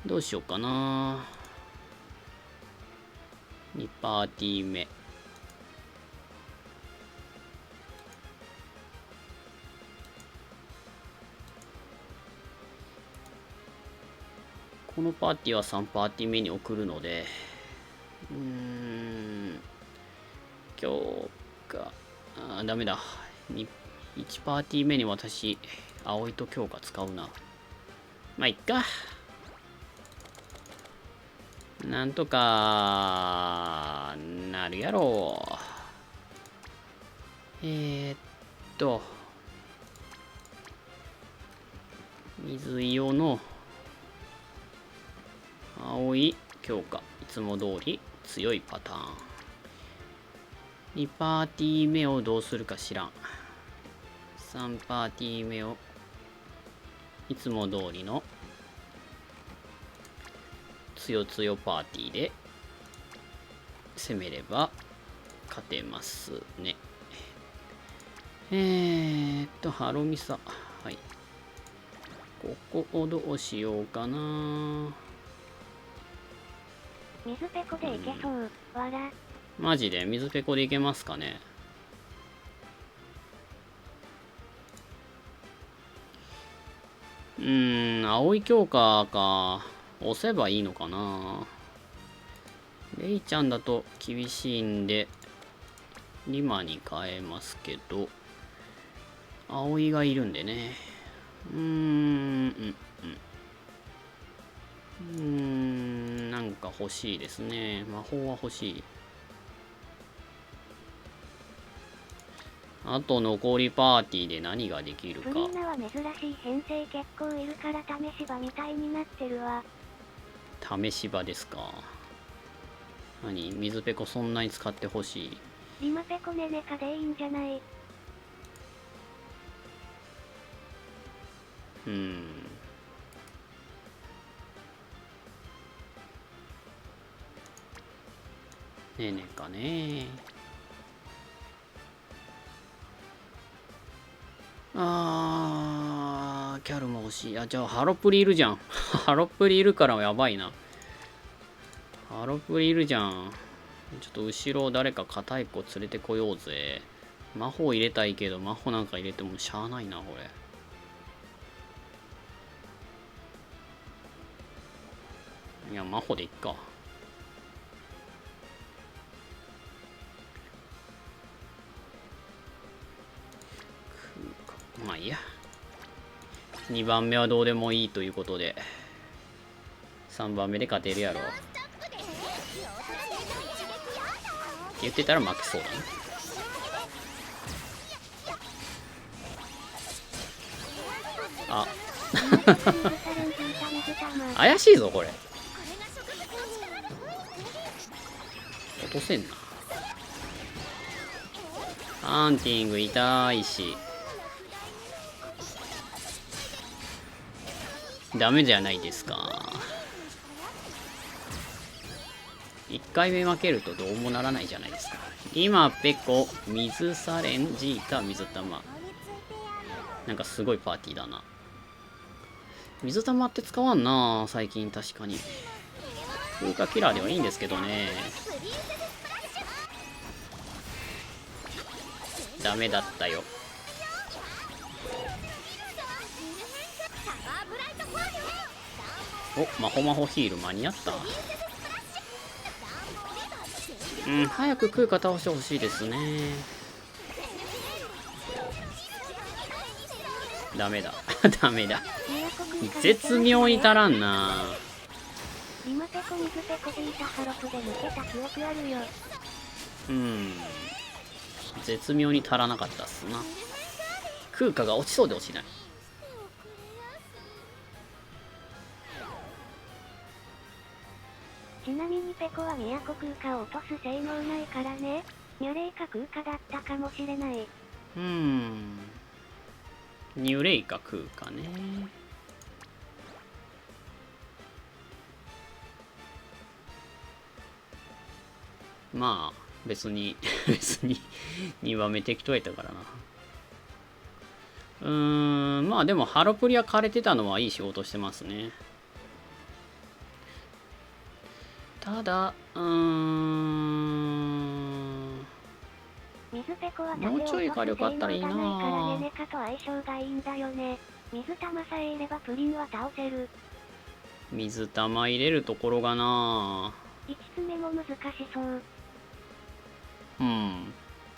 どうしようかな。2パーティー目。このパーティーは3パーティー目に送るので、今日か、ダメだ。1パーティー目に私、葵と京香使うな。まあ、いっか。なんとか、なるやろう。水色の、葵、京香、いつも通り強いパターン。2パーティー目をどうするか知らん。3パーティー目をいつも通りのつよつよパーティーで攻めれば勝てますね。ハロミサ。はい。ここをどうしようかな。水ペコでいけそう。わら。マジで水ペコでいけますかね。葵強化か。押せばいいのかな。レイちゃんだと厳しいんで、リマに変えますけど、葵がいるんでね。なんか欲しいですね。魔法は欲しい。あと残りパーティーで何ができるか。フリーナは珍しい編成結構いるから試し場みたいになってるわ。試し場ですか。何？水ペコそんなに使ってほしい？リマペコネネカでいいんじゃない？ねえねえかね。キャルも欲しい。じゃあハロプリいるじゃん。ハロプリいるからやばいな。ハロプリいるじゃん。ちょっと後ろ誰か硬い子連れてこようぜ。魔法入れたいけど、魔法なんか入れてもしゃあないな、これ。いや、魔法でいっか。まあいいや。2番目はどうでもいいということで、3番目で勝てるやろって言ってたら負けそうだね。あ怪しいぞこれ。落とせんな。ハンティング痛いしダメじゃないですか。1回目負けるとどうもならないじゃないですか。今ペコ水サレンジータ水玉、なんかすごいパーティーだな。水玉って使わんな最近。確かに風化キラーではいいんですけどね。ダメだったよ。お、マホヒール間に合った。早く空化倒してほしいですね。ダメだダメだ。都空間絶妙に足らんな。リマペコ水ペコでいたハロプで抜けた記憶あるよ。絶妙に足らなかったっすな。空間が落ちそうで落ちない。ちなみにペコは都空間を落とす性能ないからね。ニュレイか空間だったかもしれない。ニュレイか空間ね。まあ別に2番目適当やったからな。まあでもハロプリは枯れてたのはいい仕事してますね。ただ水ペコはもうちょい火力あったらいいな。ないからネネカと相性がいいんだよね。水玉さえいればプリンは倒せる。水玉入れるところがな。1つ目も難しそう。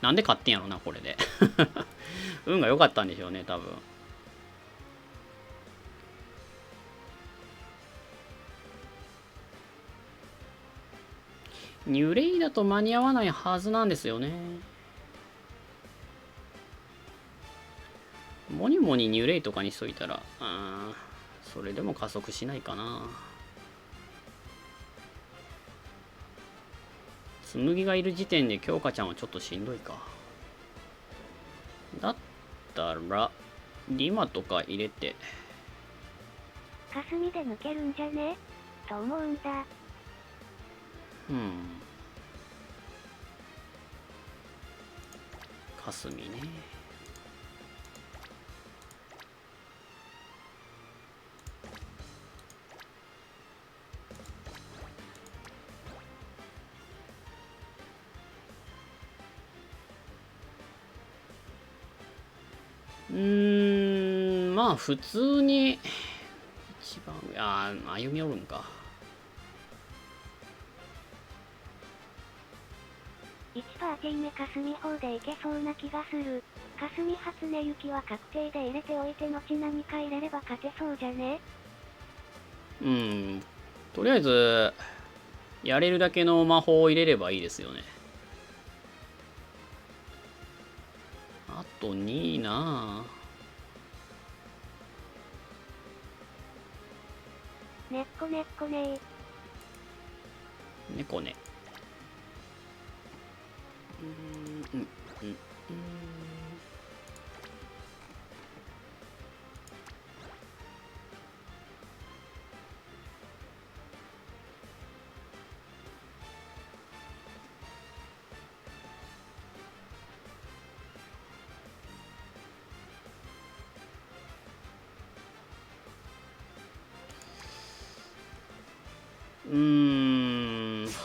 なんで買ってんやろなこれで運が良かったんでしょうね多分。ニュレイだと間に合わないはずなんですよね。モニモニニュレイとかにしといたらそれでも加速しないかな。紬がいる時点で京香ちゃんはちょっとしんどいか。だったらリマとか入れて霞で抜けるんじゃねと思うんだ。霞ね。まあ普通に一番上歩みおるんか。1パーティー目霞砲でいけそうな気がする。霞初音雪は確定で入れておいて後何か入れれば勝てそうじゃね。とりあえずやれるだけの魔法を入れればいいですよね。あと2な。ねっこねっこね猫ね。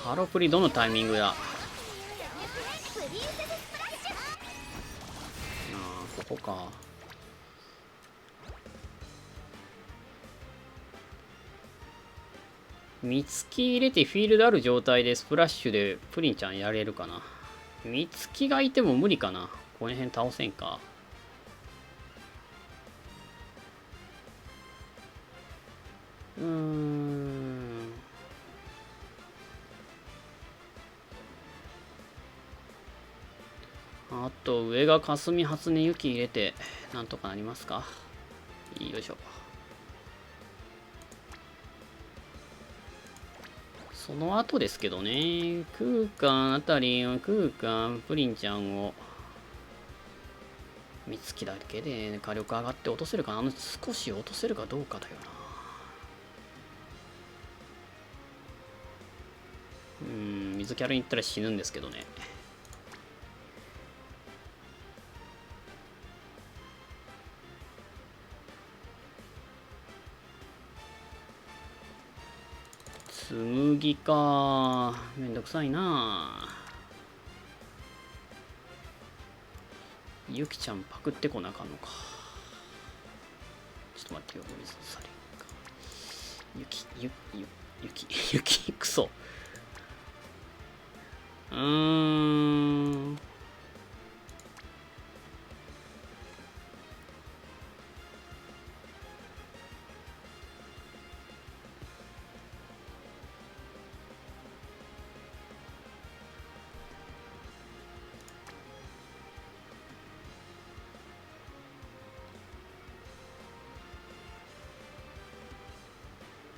ハロプリどのタイミングだ。ここか。三月入れてフィールドある状態でスプラッシュでプリンちゃんやれるかな。三月がいても無理かな。この辺倒せんか。あと上が霞初音雪入れてなんとかなりますか。よいしょ。その後ですけどね、空間あたり空間プリンちゃんを三月だけで火力上がって落とせるかな。少し落とせるかどうかだよな。水キャラに行ったら死ぬんですけどね。紬か。めんどくさいな。ゆきちゃんパクってこなあかんのか。ちょっと待ってよ、水さりか。ゆき、クソ。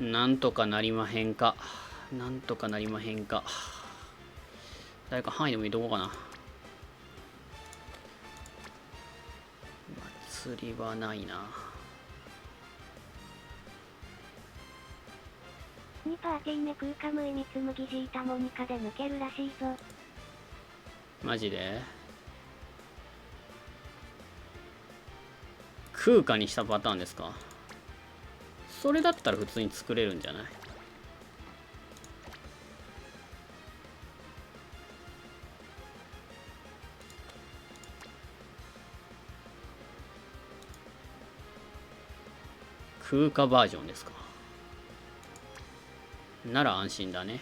なんとかなりまへんか。なんとかなりまへんか。誰か範囲でもいいとこかな。祭りはないな。2パーティー目空間無意味紡ぎジータモニカで抜けるらしいぞ。マジで空間にしたパターンですか。それだったら普通に作れるんじゃない？空間バージョンですか。なら安心だね。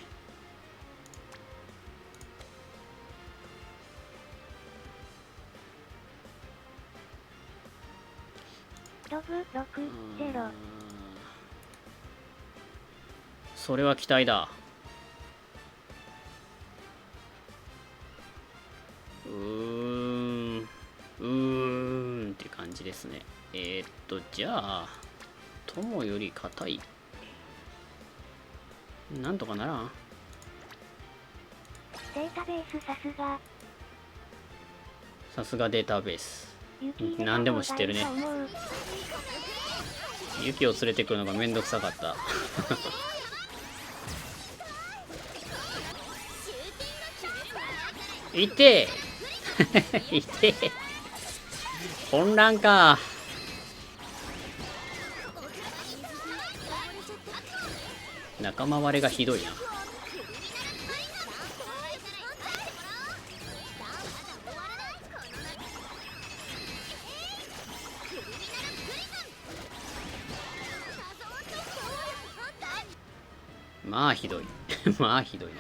ロブ60。それは期待だ。って感じですね。じゃあ友より硬い。なんとかならん？データベースさすが。さすがデータベース。何でも知ってるね。ユキを連れてくるのがめんどくさかった。いてえいてえ。混乱か。仲間割れがひどいな。まあひどい。まあひどいな。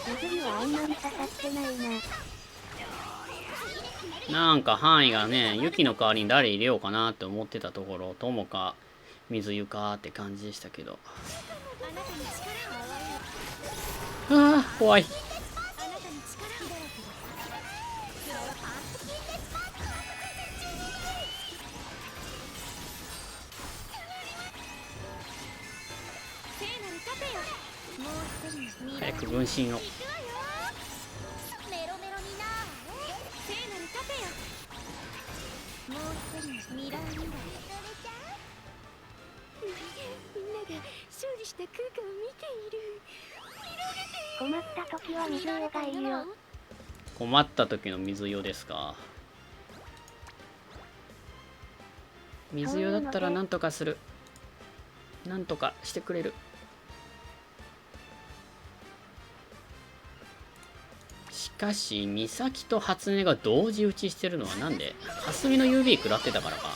水にはあんまり刺さってないな。なんか範囲がね、雪の代わりに誰入れようかなって思ってたところ、友か水湯かって感じでしたけど。ああ、怖い。早く分身を。困った時は水湯がいいよ。困った時の水湯ですか。水湯だったらなんとかする。なんとかしてくれる。しかし美咲と初音が同時打ちしてるのはなんで？霞の UB 食らってたからか。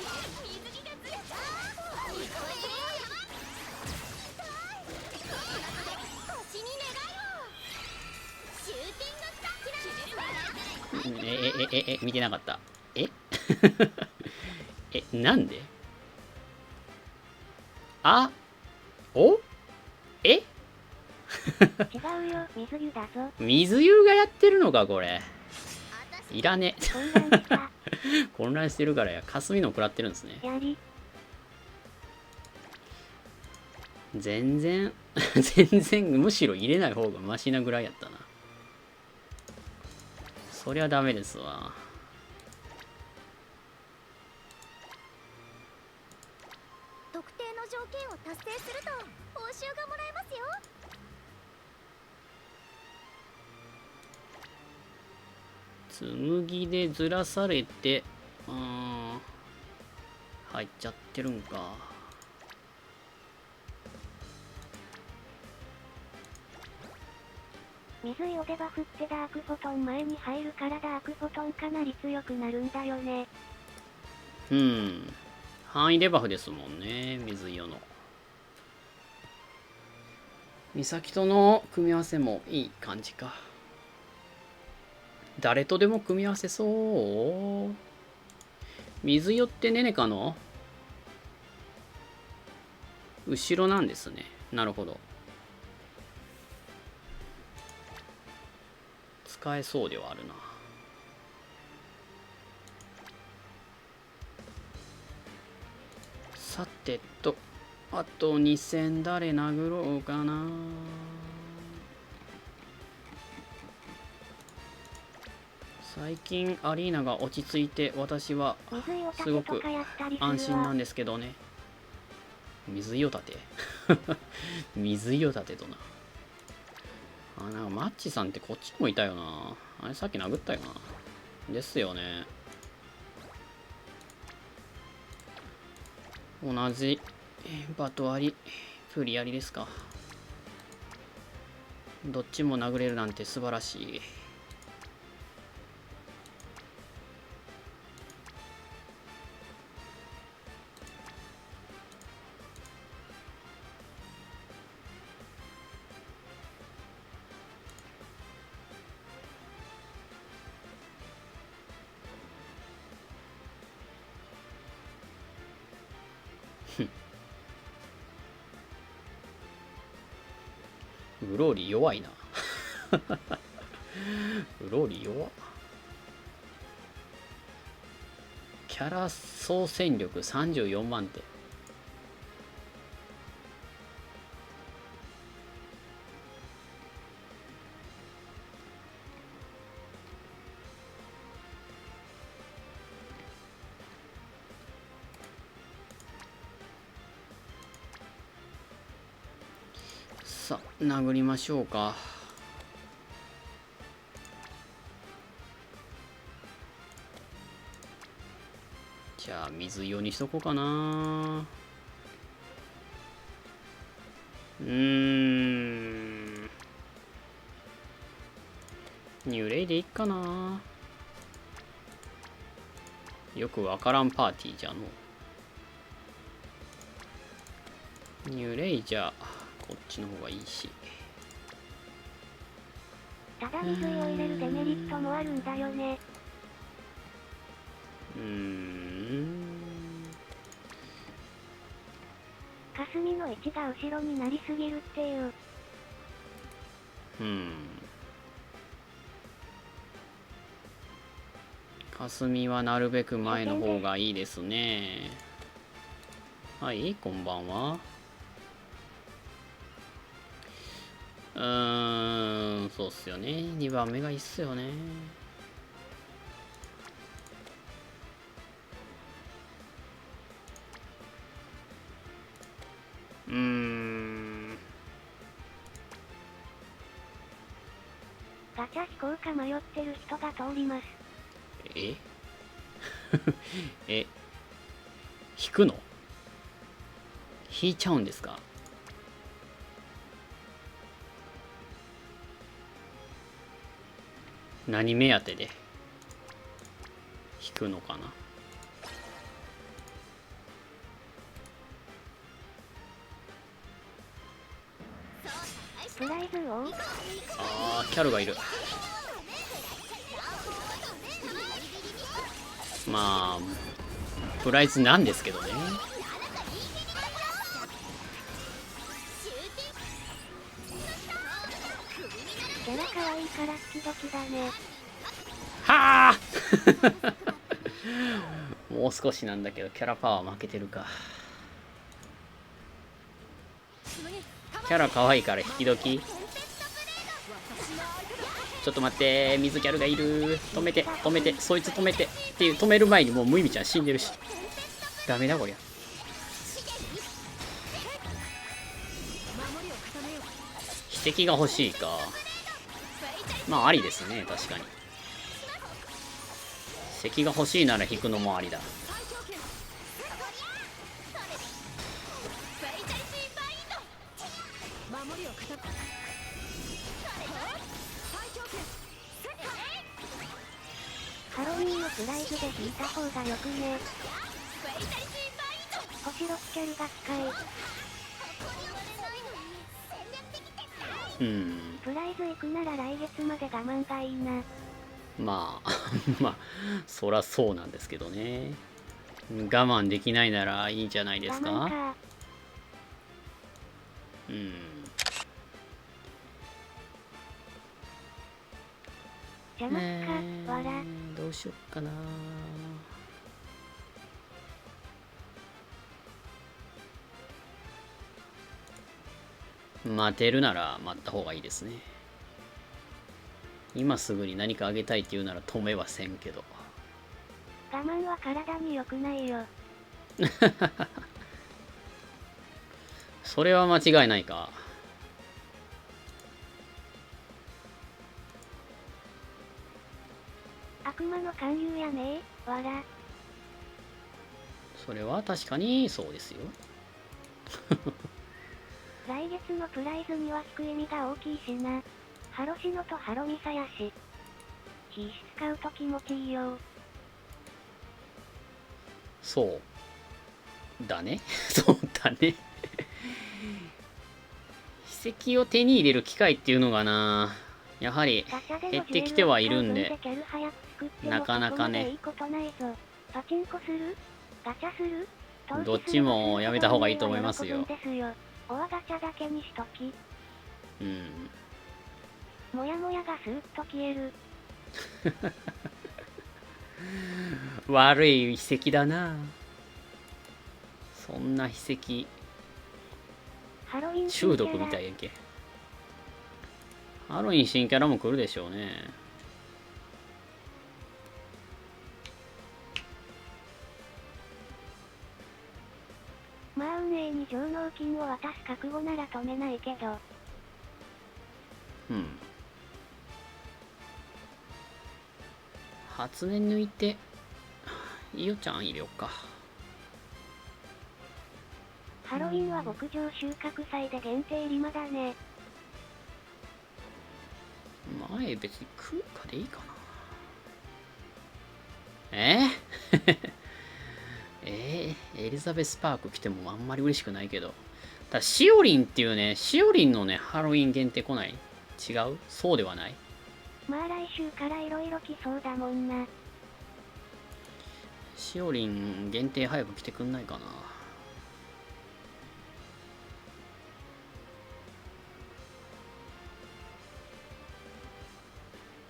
見てなかった。なんで？あおえ違うよ、水湯だぞ。水湯がやってるのかこれ。いらね。混乱した。混乱してるからや。霞の食らってるんですね。やり。全然全然むしろ入れない方がマシなぐらいやったな。そりゃダメですわ。特定の条件を達成すると報酬がもらえますよ。紬でずらされて入っちゃってるんか。水湯でバフってダークフォトン前に入るからダークフォトンかなり強くなるんだよね。範囲デバフですもんね、水色の。美咲との組み合わせもいい感じか。誰とでも組み合わせそう。水よってネネカの後ろなんですね。なるほど。使えそうではあるな。さてと、あと2戦誰殴ろうかな。最近アリーナが落ち着いて私はすごく安心なんですけどね。水色立て水色立てとな。あ、なんかマッチさんってこっちにもいたよな。あれさっき殴ったよな。ですよね。同じバトアリプリアリですか。どっちも殴れるなんて素晴らしい。グローリー弱いなグローリー弱。キャラ総戦力34万点。さあ殴りましょうか。じゃあ水色にしとこうかな。ニューレイでいっかな。よくわからんパーティーじゃの。ニューレイじゃこっちの方がいいし。ただ水を入れるデメリットもあるんだよね。霞の位置が後ろになりすぎるっていう。霞はなるべく前の方がいいですね。はい、こんばんは。そうっすよね。2番目がいいっすよね。ガチャ引こうか迷ってる人が通ります。ええ、引くの？引いちゃうんですか？何目当てで引くのかな。プライズをあー、キャルがいる。まあプライズなんですけどね。キャラ可愛いから好きドキだね。はあもう少しなんだけどキャラパワー負けてるか。キャラ可愛いから引き時。ちょっと待って、水キャルがいる。止めて止めて、そいつ止めてっていう、止める前にもうムイミちゃん死んでるしダメだこりゃ。秘跡が欲しいか。まあありですね、確かに。石が欲しいなら引くのもありだ。ハロウィンのプライズで引いた方がよくね。星6キャルが近い。プライズ行くなら来月まで我慢がいいな。まあまあそらそうなんですけどね。我慢できないならいいんじゃないです我慢か。か。うん。邪魔か、わら。どうしよっかな。待てるなら待った方がいいですね。今すぐに何かあげたいって言うなら止めはせんけど。我慢は体に良くないよ。それは間違いないか。悪魔の勧誘やねー、わら。それは確かにそうですよ。来月のプライズには引く意味が大きいしな。ハロシノとハロミサやし。必須使うと気持ちいいよ。そうだね。そうだね。秘跡を手に入れる機会っていうのがな、やはりガチャで減のってきてはいるんで、キャル早く作ってもなかなかねそこまでいいことないぞ。パチンコする？ガチャする？どっちもやめた方がいいと思いますよ。オアガチャだけにしとき。うん。もやもやがスーッと消える。悪い秘跡だな。そんな秘跡ハロウィン中毒みたいやんけ。ハロウィン新キャラも来るでしょうね。まあ運営に上納金を渡す覚悟なら止めないけど。うん。初音抜いていよちゃん入れようか。ハロウィンは牧場収穫祭で限定リマだね。前別に食うかでいいかな。エリザベスパーク来てもあんまり嬉しくないけど。ただしおりんっていうね、しおりんのね、ハロウィン限定来ない？違う？そうではない？まあ来週からいろいろ来そうだもんな。しおりん限定早く来てくんないかな。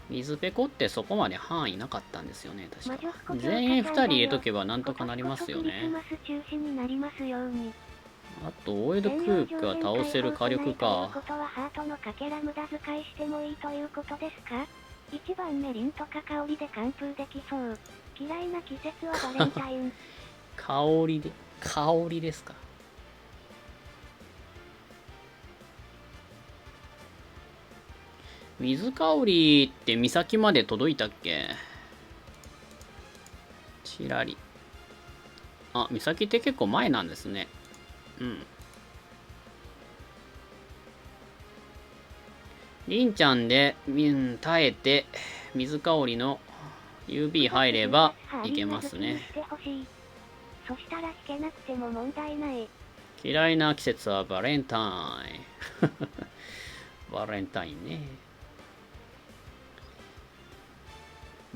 水ペコってそこまで範囲なかったんですよね、確か。全員2人入れとけばなんとかなりますよね。あと、オイルクークは倒せる火力か。ことはハートのかけら無駄遣いしてもいいということですか？一番目リンとか香りで完封できそう。嫌いな季節はバレンタイン。香りですか。水香りって岬まで届いたっけ？ちらり。あ、岬って結構前なんですね。うん。りんちゃんで、耐えて、水香りの UB 入ればいけますね。そしたら引けなくても問題ない。嫌いな季節はバレンタイン。バレンタインね。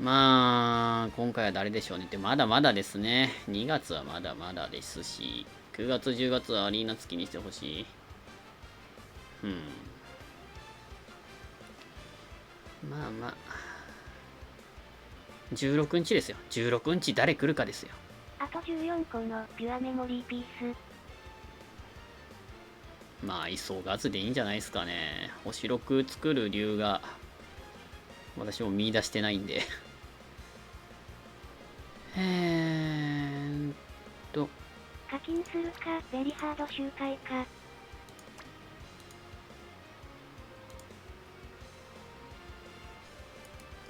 まあ、今回は誰でしょうねって、まだまだですね。2月はまだまだですし、9月、10月はアリーナ付きにしてほしい。うん。まあまあ。16日ですよ。16日誰来るかですよ。あと14個のピュアメモリーピース。まあ、急がずでいいんじゃないですかね。星6作る理由が、私も見出してないんで。課金するか、ベリハード周回か。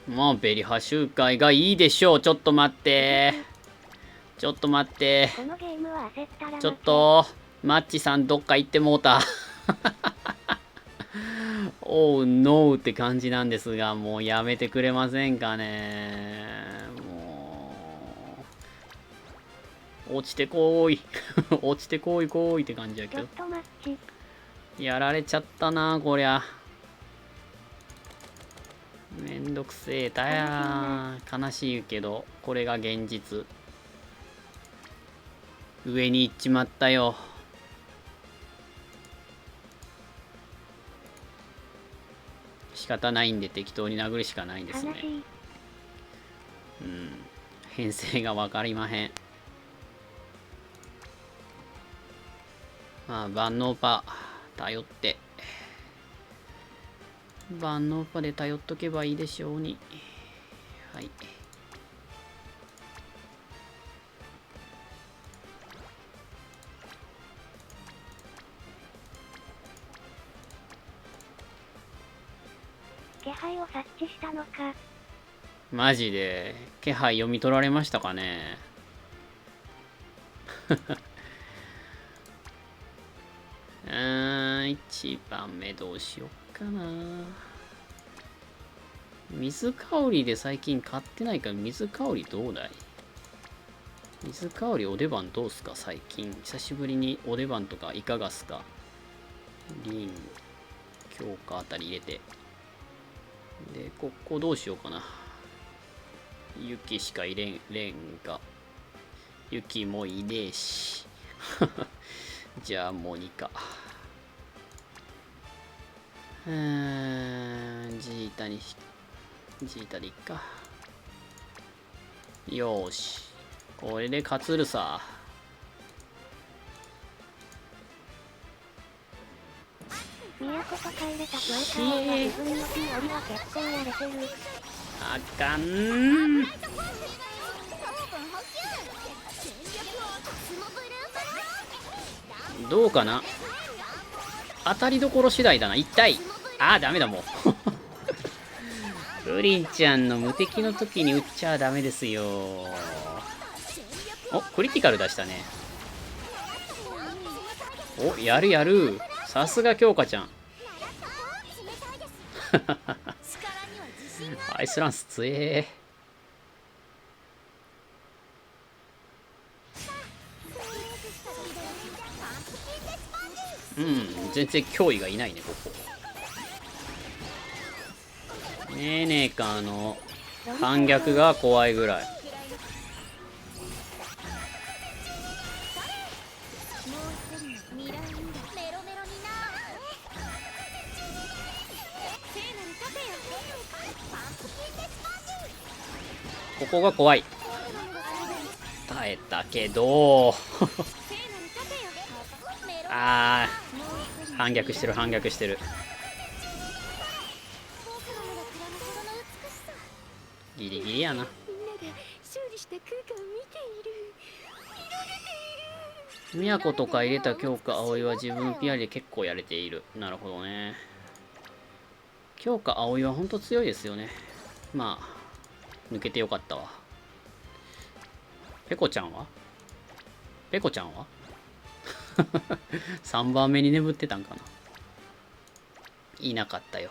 まあ、ベリハ集会がいいでしょう。ちょっと待って。ちょっと待って。このゲームは焦ったらちょっと、マッチさんどっか行ってもうた。おう、ノーって感じなんですが、もうやめてくれませんかね。もう、落ちてこーい。落ちてこいこーいって感じやけど。やられちゃったな、こりゃ。めんどくせえ、だやー。悲しいけど、これが現実。上に行っちまったよ。仕方ないんで適当に殴るしかないんですね。悲しい。うん。編成が分かりまへん。まあ万能パ頼って、万能パで頼っとけばいいでしょうに。はい。気配を察知したのか。マジで気配読み取られましたかね。1番目どうしよっかな。水香りで最近買ってないから水香りどうだい？水香りお出番どうすか最近。久しぶりにお出番とかいかがすか？リン、強化あたり入れて。で、ここどうしようかな。雪しか入れんが。雪もいねえし。じゃあモニカ。ジータにし、ジータでいっか。よーし。これで勝つるさ。都と帰れた教科は自分の日よりは結構やれてる。あかん。どうかな。当たりどころ次第だな。痛い。ああ、ダメだもう。プリンちゃんの無敵の時に打っちゃダメですよ。お、クリティカル出したね。お、やるやる。さすが京香ちゃん。アイスランス強え。うん、全然脅威がいないね、ここ。ねえねえか反逆が怖いぐらい。ここが怖い。耐えたけどあー、反逆してる反逆してる。ギリギリやな。都とか入れた強化葵は自分 PR で結構やれている。なるほどね。強化葵はほんと強いですよね。まあ抜けてよかったわ。ペコちゃんはペコちゃんは3番目に眠ってたんかな。いなかったよ。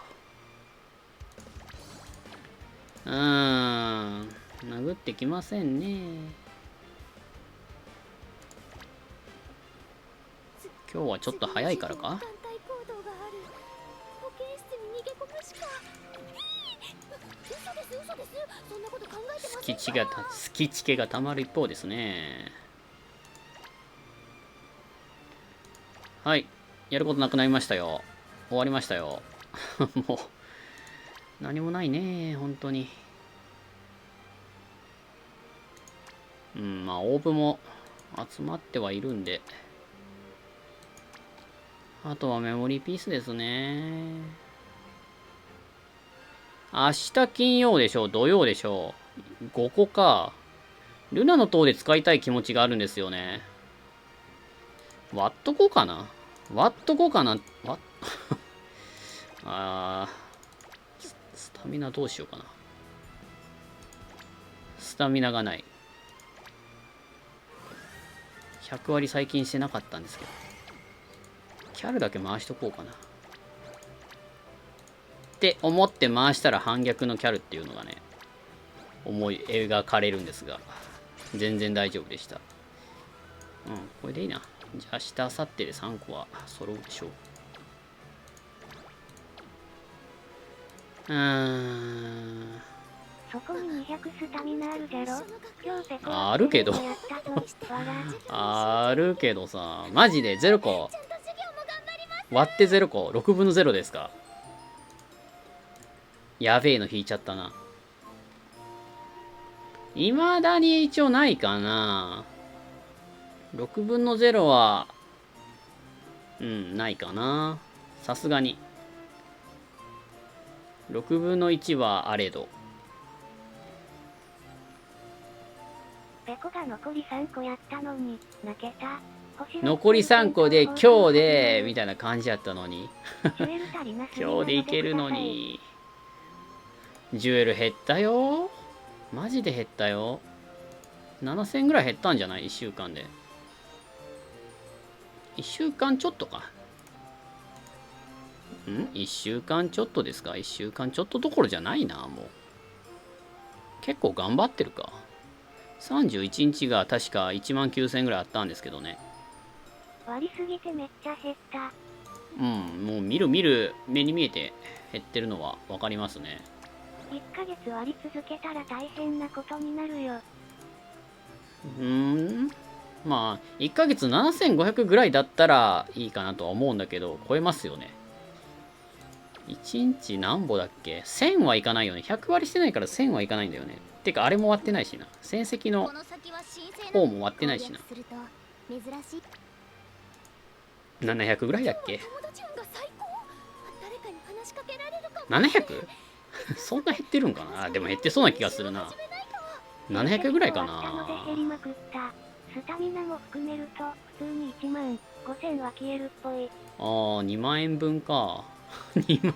殴ってきませんね。今日はちょっと早いからか。スキチケがたまる一方ですね。はい、やることなくなりましたよ。終わりましたよ。もう何もないね、本当に。うん、まあオーブも集まってはいるんで、あとはメモリーピースですね。明日金曜でしょう、土曜でしょう。5個か。ルナの塔で使いたい気持ちがあるんですよね。割っとこうかな。割っとこうかな。スタミナどうしようかな。スタミナがない。100割最近してなかったんですけど。キャルだけ回しとこうかな。って思って回したら反逆のキャルっていうのがね、思い描かれるんですが、全然大丈夫でした。これでいいな。じゃあ明日、明後日で3個は揃うでしょう。そこに200スタミナあるじゃろ。今日ペコあるけどやったぞ。わら。あるけどさ、マジで0個割って0個6分の0ですか。やべえの引いちゃったな。未だに一応ないかな。6分の0はないかな、さすがに。6分の1はあれど。ペコが残り3個やったのに泣けた。残り3個で今日でみたいな感じやったのに今日でいけるのに。ジュエル減ったよ。マジで減ったよ。7000ぐらい減ったんじゃない？ 1 週間で。1週間ちょっとか。1週間ちょっとですか？ 1 週間ちょっとどころじゃないな、もう。結構頑張ってるか。31日が確か19000ぐらいあったんですけどね。割りすぎてめっちゃ減った。もう見る目に見えて減ってるのは分かりますね。1ヶ月割り続けたら大変なことになるよ。まあ1ヶ月7500ぐらいだったらいいかなとは思うんだけど、超えますよね。1日何歩だっけ？ 1000 はいかないよね。100割してないから1000はいかないんだよね。てかあれも割ってないしな。戦績の方も割ってないしな。700ぐらいだっけ？ 700？ そんな減ってるんかな。でも減ってそうな気がするな。700ぐらいかな。スタミナも含めると普通に1万5000は消えるっぽい。2万円分か。2万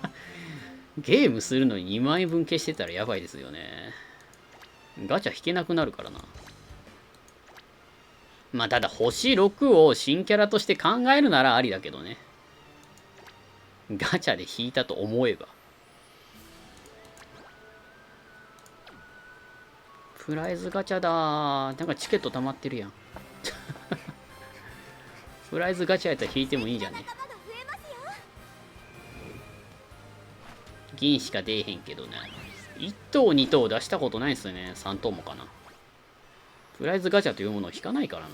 ゲームするのに2万円分消してたらやばいですよね。ガチャ引けなくなるからな。まあただ星6を新キャラとして考えるならありだけどね。ガチャで引いたと思えば。プライズガチャだー。なんかチケット溜まってるやん。プライズガチャやったら引いてもいいじゃんね。銀しか出えへんけどね。1等2等出したことないですよね。3等もかな。プライズガチャというものを引かないからな。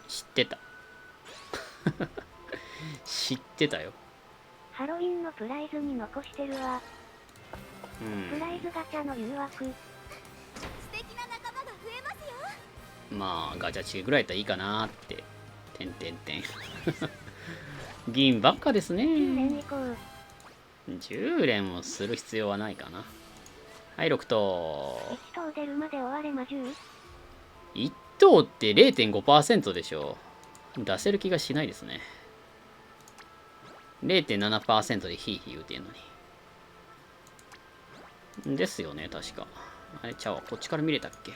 知ってた。知ってたよ。ハロウィンのプライズに残してるわ。プライズガチャの誘惑。素敵な仲間が増えますよ。まあガチャチケぐらいやったらいいかなって。銀ばっかですね。10連行こう。10連もする必要はないかな。はい、6等。1等出るまで終われまじゅう。1等って 0.5% でしょ。出せる気がしないですね。0.7% でヒーヒー言うてんのに。ですよね、確か。あれちゃうわ、こっちから見れたっけ？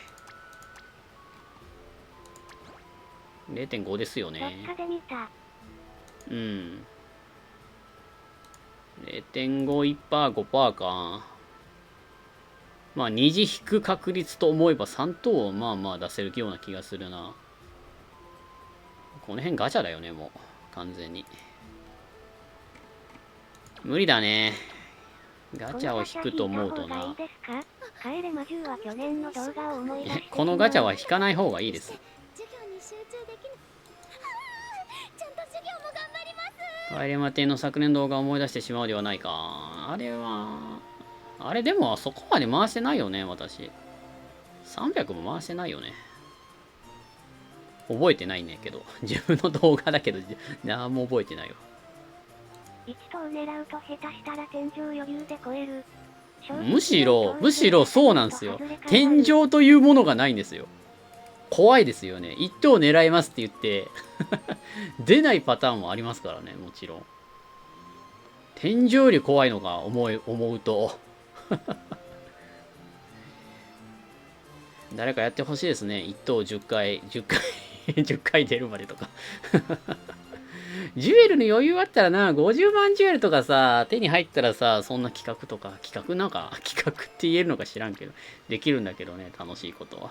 0.5 ですよね。どっかで見た。0.5、1%、5% か。まあ、2次引く確率と思えば3等をまあまあ出せるような気がするな。この辺ガチャだよね、もう。完全に。無理だね。ガチャを引くと思うとな。このガチャは引かない方がいいです。カエレマ店の昨年動画を思い出してしまうではないか。あれでもそこまで回してないよね、私。300も回してないよね。覚えてないねんけど。自分の動画だけど、何も覚えてないわ。1等狙うと下手したら天井余裕で超える。むしろそうなんですよ。天井というものがないんですよ。怖いですよね。1等狙いますって言って出ないパターンもありますからね、もちろん。天井より怖いのか思うと誰かやってほしいですね。1等10回10回出るまでとかジュエルの余裕あったらな、50万ジュエルとかさ、手に入ったらさ、そんな企画とか、企画って言えるのか知らんけど、できるんだけどね、楽しいことは。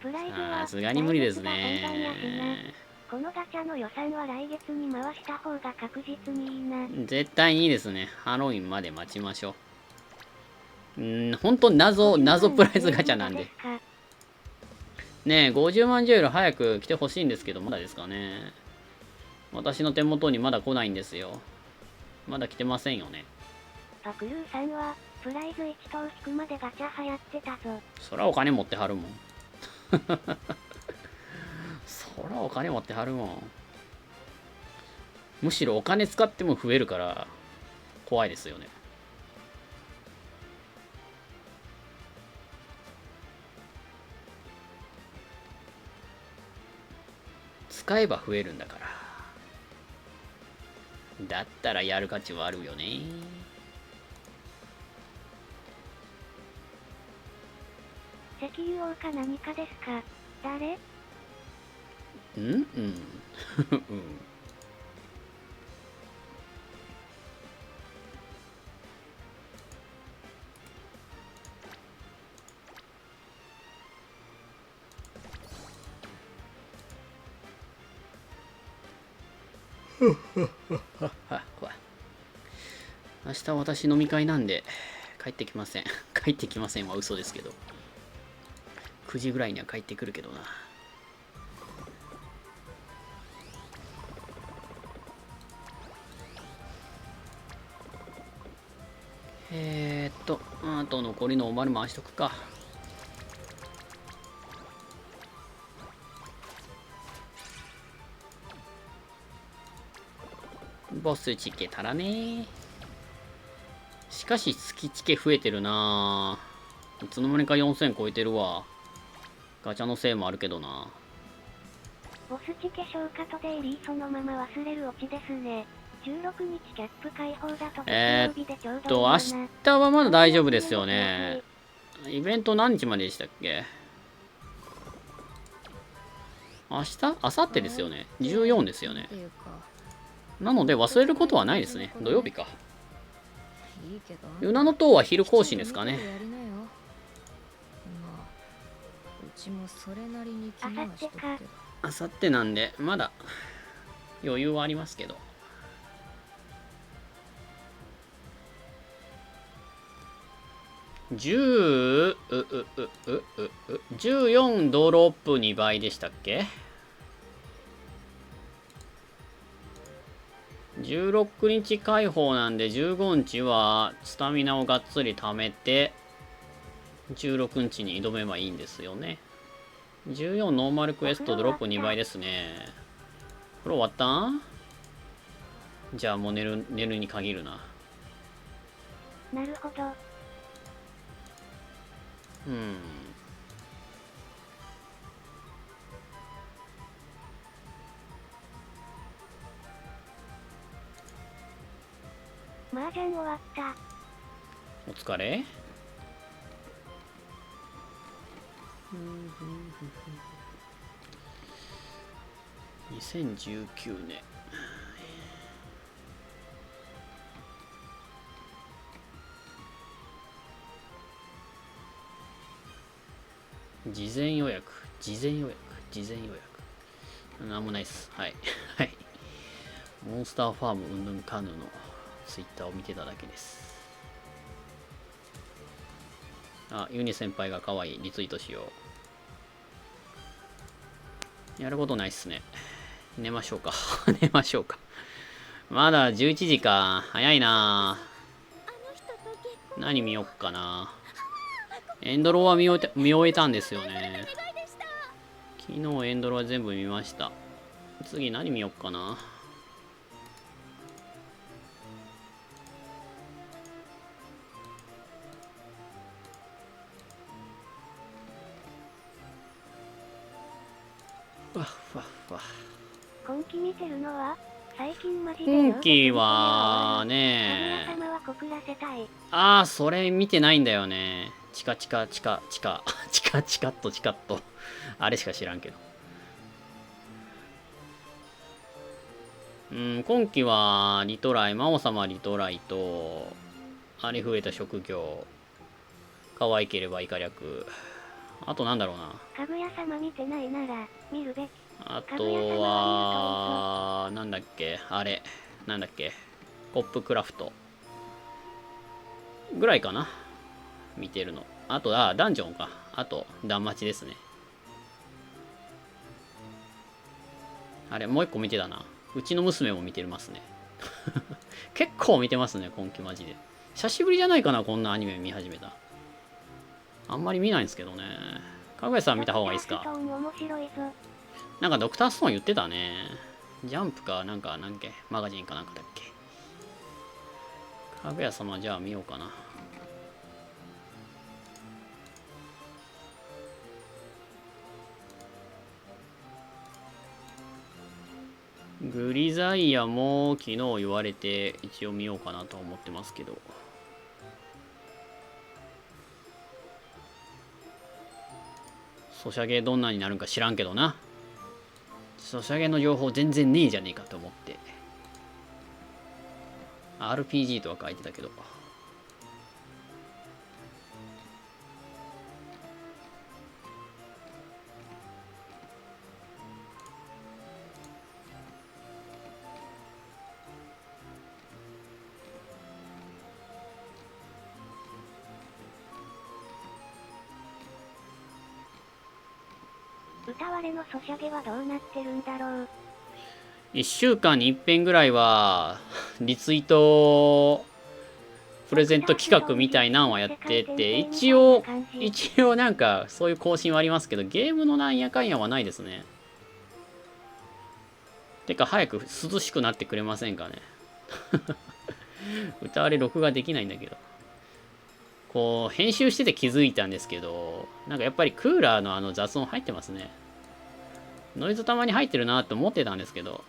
さすがに無理ですね。このガチャの予算は来月に回した方が確実にいいな。絶対にいいですね。ハロウィンまで待ちましょほんと謎プライズガチャなんで。ねえ、50万ジュエル早く来てほしいんですけど、まだですかね。私の手元にまだ来ないんですよ。まだ来てませんよね。パクルーさんは、プライズ1等引くまでガチャ流行ってたぞ。そらお金持ってはるもん。そらお金持ってはるもん。むしろお金使っても増えるから、怖いですよね。使えば増えるんだから。だったらやる価値はあるよね。石油王か何かですか？誰？うんうん。うん。明日私飲み会なんで帰ってきません。帰ってきませんは嘘ですけど。9時ぐらいには帰ってくるけどな。あと残りのお丸回しとくか。ボスチケたらね。しかし月チケ増えてるな。いつの間にか4000超えてるわ。ガチャのせいもあるけどな。ボスチケ消化とデイリーそのまま忘れるオチですね。16日キャップ開放だと月曜日でちょうどいいよな。明日はまだ大丈夫ですよね。イベント何日まででしたっけ？明日？明後日ですよね。14ですよね。なので忘れることはないですね。土曜日か。ユナの塔は昼更新ですかね。明後日なんでまだ余裕はありますけど。14ドロップ2倍でしたっけ？16日解放なんで15日はスタミナをがっつり貯めて16日に挑めばいいんですよね。14ノーマルクエストドロップ2倍ですね。これ終わったん？じゃあもう寝るに限るな。なるほど。麻雀終わった。お疲れ。2019年。事前予約。なんもないっす。はい。はい。モンスターファームうんぬんかぬのツイッターを見てただけです。あ、ユニ先輩が可愛い。リツイートしよう。やることないっすね。寝ましょうか。寝ましょうか。まだ11時か。早いな。何見よっかな。エンドロは見終えたんですよね。昨日エンドロは全部見ました。次何見よっかな。わっわっわ。今期見てるのは最近マジで今期はね、神様は告らせたい。ああ、それ見てないんだよね。チカっと。あれしか知らんけど。今期はリトライ、魔王様リトライと、ありふれた職業、可愛ければ以下略。あとなんだろうな。かぐや様見てないなら見るべき。あとは、なんだっけ、あれ、なんだっけ、ポップクラフト。ぐらいかな。見てるの。あと、ダンジョンか。あと、断末ですね。あれ、もう一個見てたな。うちの娘も見てますね。結構見てますね、今期マジで。久しぶりじゃないかな、こんなアニメ見始めた。あんまり見ないんですけどね。かぐやさん見た方がいいですか？なんかドクターストーン言ってたね。ジャンプか、なんか、なんけ、マガジンかなんかだっけ。かぐや様、じゃあ見ようかな。グリザイアも昨日言われて一応見ようかなと思ってますけど。ソシャゲどんなになるんか知らんけどな。ソシャゲの情報全然ねえじゃねえかと思って。RPG とは書いてたけど。歌われのソシャゲはどうなってるんだろう。1週間に1遍ぐらいはリツイートプレゼント企画みたいなんはやってて、一応なんかそういう更新はありますけど、ゲームのなんやかんやはないですね。てか早く涼しくなってくれませんかね。歌われ録画できないんだけど。こう編集してて気づいたんですけど、なんかやっぱりクーラーのあの雑音入ってますね。ノイズたまに入ってるなって思ってたんですけど、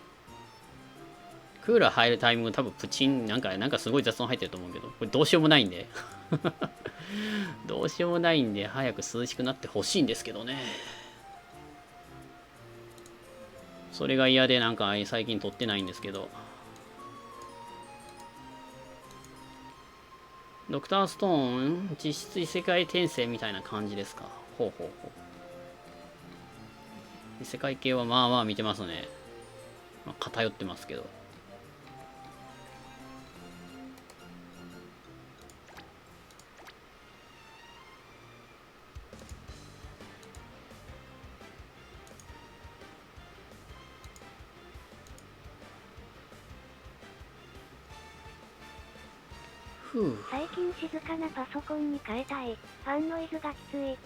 クーラー入るタイミング多分プチン、なんかすごい雑音入ってると思うけど、これどうしようもないんで。どうしようもないんで、早く涼しくなってほしいんですけどね。それが嫌でなんか最近撮ってないんですけど。ドクターストーン、実質異世界転生みたいな感じですか。ほうほうほう。異世界系はまあまあ見てますね。まあ、偏ってますけど。最近静かなパソコンに変えたい。ファンノイズがきつい。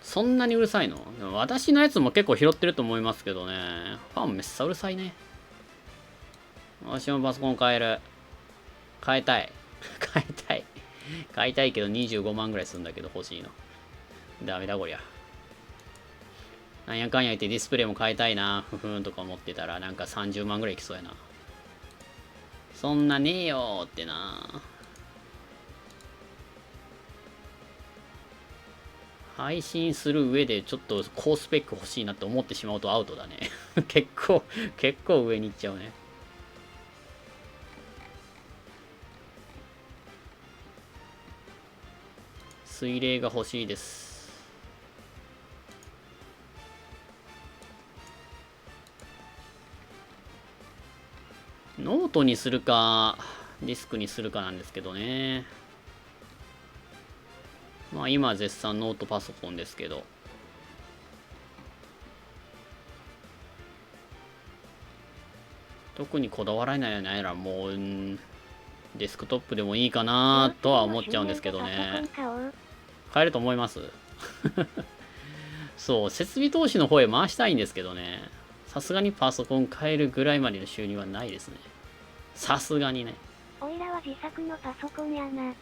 そんなにうるさいの？でも私のやつも結構拾ってると思いますけどね。ファンめっさうるさいね。私もパソコン変える。変えたい。変えたい。買いたいけど25万ぐらいするんだけど欲しいの。ダメだこりゃ。なんやかんや言ってディスプレイも変えたいな。ふふんとか思ってたらなんか30万ぐらいいきそうやな。そんなねえよーってな。配信する上でちょっと高スペック欲しいなって思ってしまうとアウトだね。結構上に行っちゃうね。水冷が欲しいです。ノートにするかディスクにするかなんですけどね。まあ今絶賛ノートパソコンですけど、特にこだわらないならもうデスクトップでもいいかなとは思っちゃうんですけどね。買えると思います。そう、設備投資の方へ回したいんですけどね。さすがにパソコン買えるぐらいまでの収入はないですね。さすがにね。おいらは自作のパソコンやな。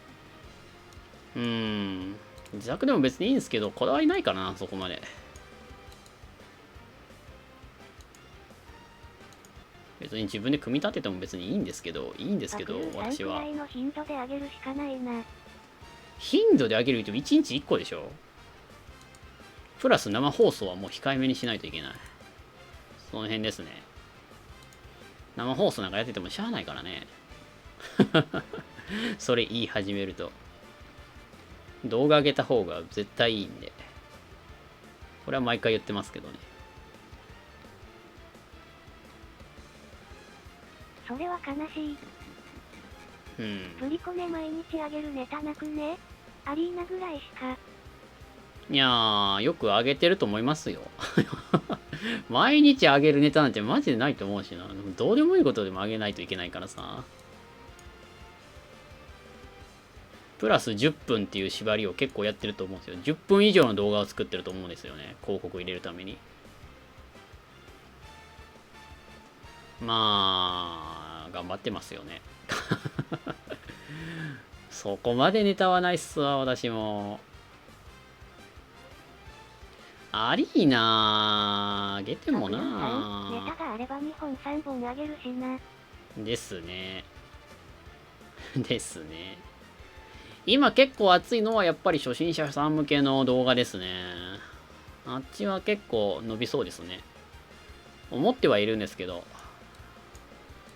自作でも別にいいんですけど、こだわりないかな、そこまで。別に自分で組み立てても別にいいんですけど、私は。頻度で上げるしかないな。頻度で上げると1日1個でしょ。プラス生放送はもう控えめにしないといけない。その辺ですね。生放送なんかやっててもしゃあないからね。それ言い始めると。動画上げた方が絶対いいんで。これは毎回言ってますけどね。それは悲しい。プリコネ毎日あげるネタなくね？アリーナぐらいしか。いやー、よく上げてると思いますよ。毎日上げるネタなんてマジでないと思うしな。どうでもいいことでも上げないといけないからさ。プラス10分っていう縛りを結構やってると思うんですよ。10分以上の動画を作ってると思うんですよね。広告入れるために。まあ、頑張ってますよね。そこまでネタはないっすわ、私も。アリーナー、ゲテもネなタがあれば2本3本あげるしな。ですね。ですね。今結構熱いのはやっぱり初心者さん向けの動画ですね。あっちは結構伸びそうですね。思ってはいるんですけど、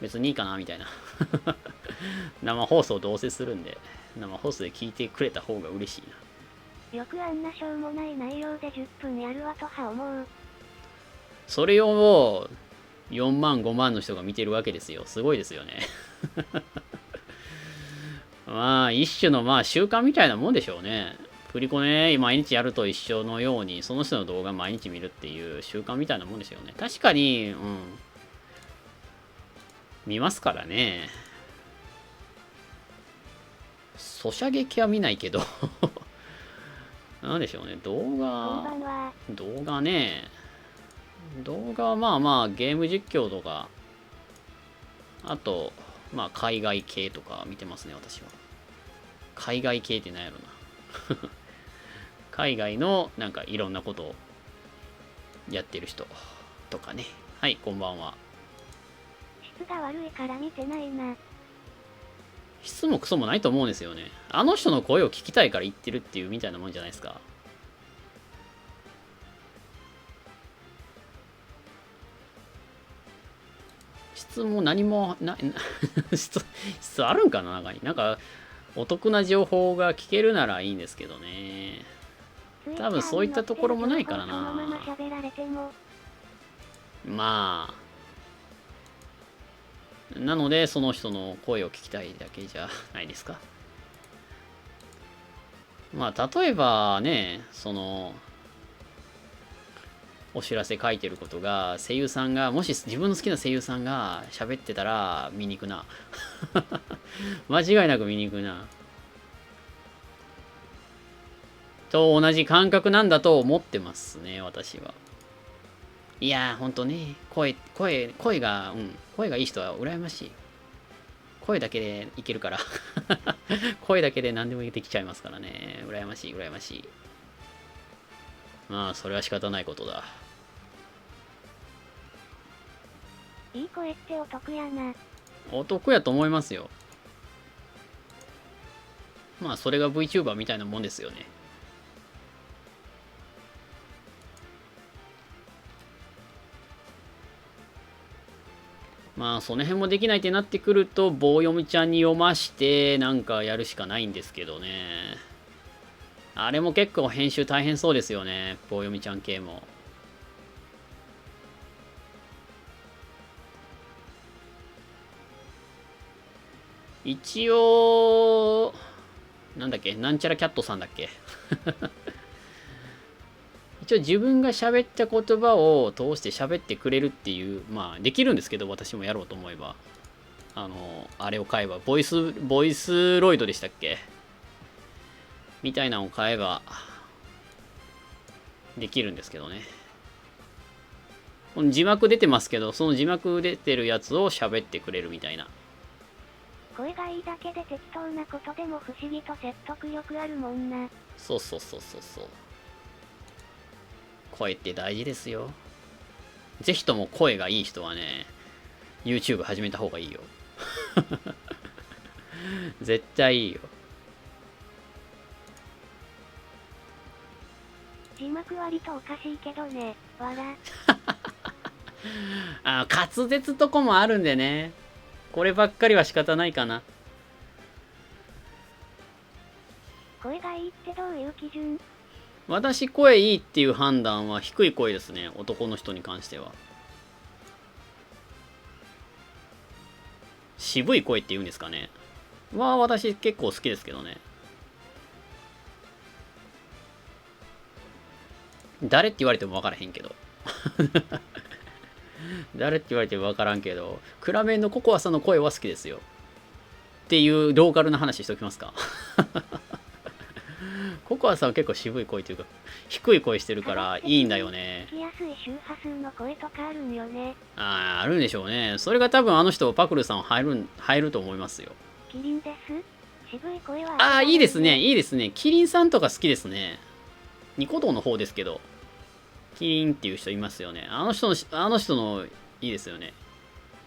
別にいいかなみたいな。生放送どうせするんで、生放送で聞いてくれた方が嬉しいな。よくあんなしょうもない内容で10分やるわとは思う。それを4万5万の人が見てるわけですよ。すごいですよね。まあ一種のまあ習慣みたいなもんでしょうね。振り子ね、毎日やると一緒のように、その人の動画毎日見るっていう習慣みたいなもんですよね。確かに、見ますからね。ソシャゲ系は見ないけど。なんでしょうね。動画ね。動画はまあまあゲーム実況とか、あと、まあ海外系とか見てますね、私は。海外系って何やろな。海外のなんかいろんなことをやってる人とかね。はい、こんばんは。質が悪いから見てないな。質もクソもないと思うんですよね。あの人の声を聞きたいから言ってるっていうみたいなもんじゃないですか。質も何も質あるんかな、中に。なんかお得な情報が聞けるならいいんですけどね。多分そういったところもないからな。まあなのでその人の声を聞きたいだけじゃないですか。まあ例えばね、そのお知らせ書いてることが声優さんがもし自分の好きな声優さんが喋ってたら見に行くな。間違いなく見に行くな。と同じ感覚なんだと思ってますね、私は。いやー、ほんとね、声がいい人は羨ましい。声だけでいけるから。声だけで何でもできちゃいますからね。羨ましい、羨ましい。まあ、それは仕方ないことだ。いい声ってお得やな。お得やと思いますよ。まあ、それが VTuber みたいなもんですよね。まあその辺もできないってなってくると棒読みちゃんに読ましてなんかやるしかないんですけどね。あれも結構編集大変そうですよね、棒読みちゃん系も。一応なんだっけ、なんちゃらキャットさんだっけ。一応自分が喋った言葉を通して喋ってくれるっていう、まあできるんですけど、私もやろうと思えば。あれを買えば、ボイスロイドでしたっけみたいなのを買えば、できるんですけどね。この字幕出てますけど、その字幕出てるやつを喋ってくれるみたいな。声がいいだけで適当なことでも不思議と説得力あるもんな。そうそうそうそうそう。声って大事ですよ。ぜひとも声がいい人はね、YouTube 始めた方がいいよ。絶対いいよ。字幕割とおかしいけどね、笑。滑舌とこもあるんでね。こればっかりは仕方ないかな。声がいいってどういう基準？私、声いいっていう判断は低い声ですね。男の人に関しては。渋い声って言うんですかね。私結構好きですけどね。誰って言われても分からへんけど。誰って言われても分からんけど、クラメンのココアさんの声は好きですよ。っていうローカルな話しておきますか。ココアさんは結構渋い声というか、低い声してるからいいんだよね。聞きやすい周波数の声とかあるんよね。あるんでしょうね。それが多分あの人、パクルさん入ると思いますよ。キリンです。渋い声は。いいですね、いいですね。キリンさんとか好きですね。ニコ動の方ですけど、キリンっていう人いますよね。あの人のいいですよね。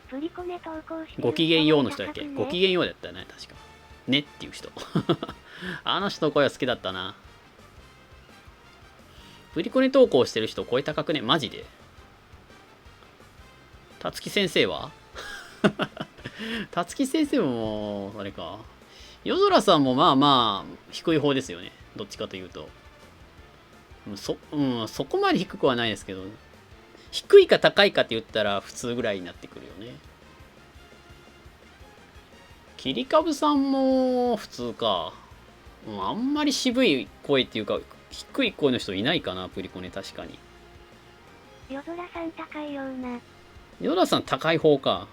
プリコネ投稿してる人ごきげんようの人だっけ、ね、ごきげんようだったよね、確か。ねっていう人。あの人の声は好きだったな。プリコネ投稿してる人声高くね、マジで。たつき先生はたつき先生も、あれか。夜空さんもまあまあ、低い方ですよね。どっちかというと。そこまで低くはないですけど、低いか高いかって言ったら普通ぐらいになってくるよね。切り株さんも普通か。あんまり渋い声っていうか、低い声の人いないかな、プリコネ確かに。夜空さん高いような。夜空さん高い方か。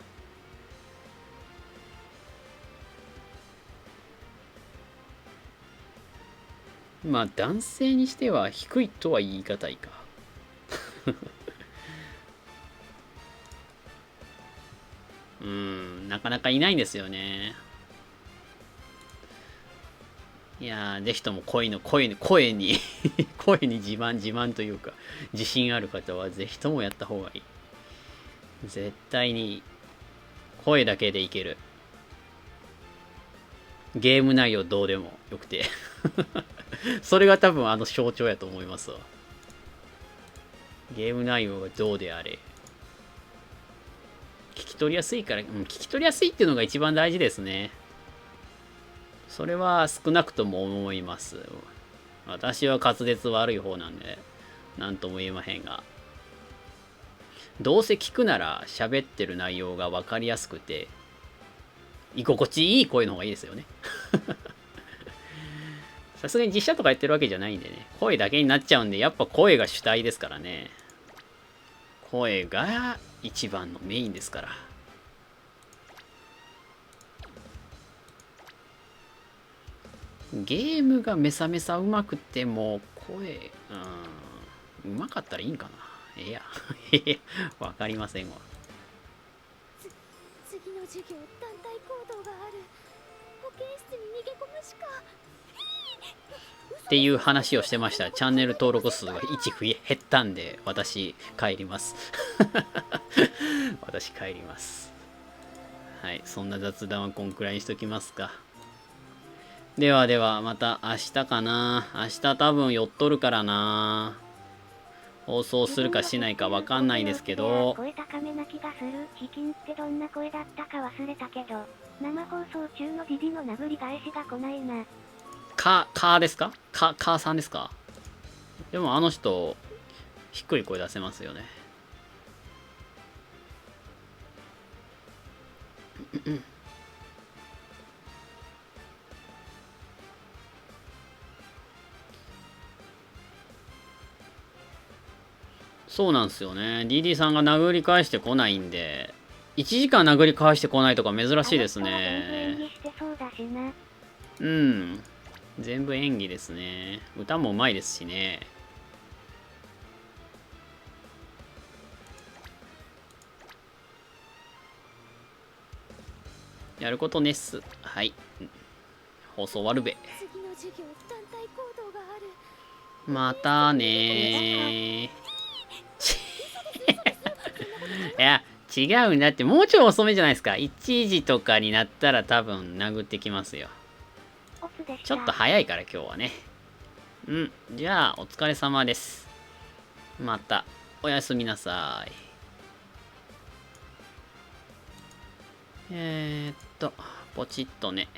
まあ男性にしては低いとは言い難いか。なかなかいないんですよね。いやー、ぜひとも声に声に自慢というか、自信ある方はぜひともやった方がいい。絶対に、声だけでいける。ゲーム内容どうでもよくて。それが多分象徴やと思いますわ。ゲーム内容がどうであれ。聞き取りやすいから、聞き取りやすいっていうのが一番大事ですね。それは少なくとも思います。私は滑舌悪い方なんで、なんとも言えまへんが。どうせ聞くなら喋ってる内容が分かりやすくて、居心地いい声の方がいいですよね。さすがに実写とかやってるわけじゃないんでね、声だけになっちゃうんで、やっぱ声が主体ですからね。声が一番のメインですから。ゲームがめさめさうまくても、声、うまかったらいいんかな。わかりませんわ。次の授業団体行動がある。保健室に逃げ込むしか。っていう話をしてました。チャンネル登録数が1減ったんで、私帰ります。私帰ります。はい、そんな雑談はこんくらいにしときますか。ではでは、また明日かな。明日多分寄っとるからな。放送するかしないかわかんないですけど。声高めな気がする。チキンってどんな声だったか忘れたけど、生放送中のディディの殴り返しが来ないな。カーですか？カーさんですか？でもあの人、低い声出せますよね。そうなんですよね。DD さんが殴り返してこないんで、1時間殴り返してこないとか珍しいですね。全部演技ですね。歌もうまいですしね。やることねっす。はい。放送終わるべ。次の授業団体行動がある。またねいや、違うんだって、もうちょい遅めじゃないですか。1時とかになったら多分殴ってきますよ。ちょっと早いから今日はね。じゃあお疲れ様です。またおやすみなさい。ポチッとね。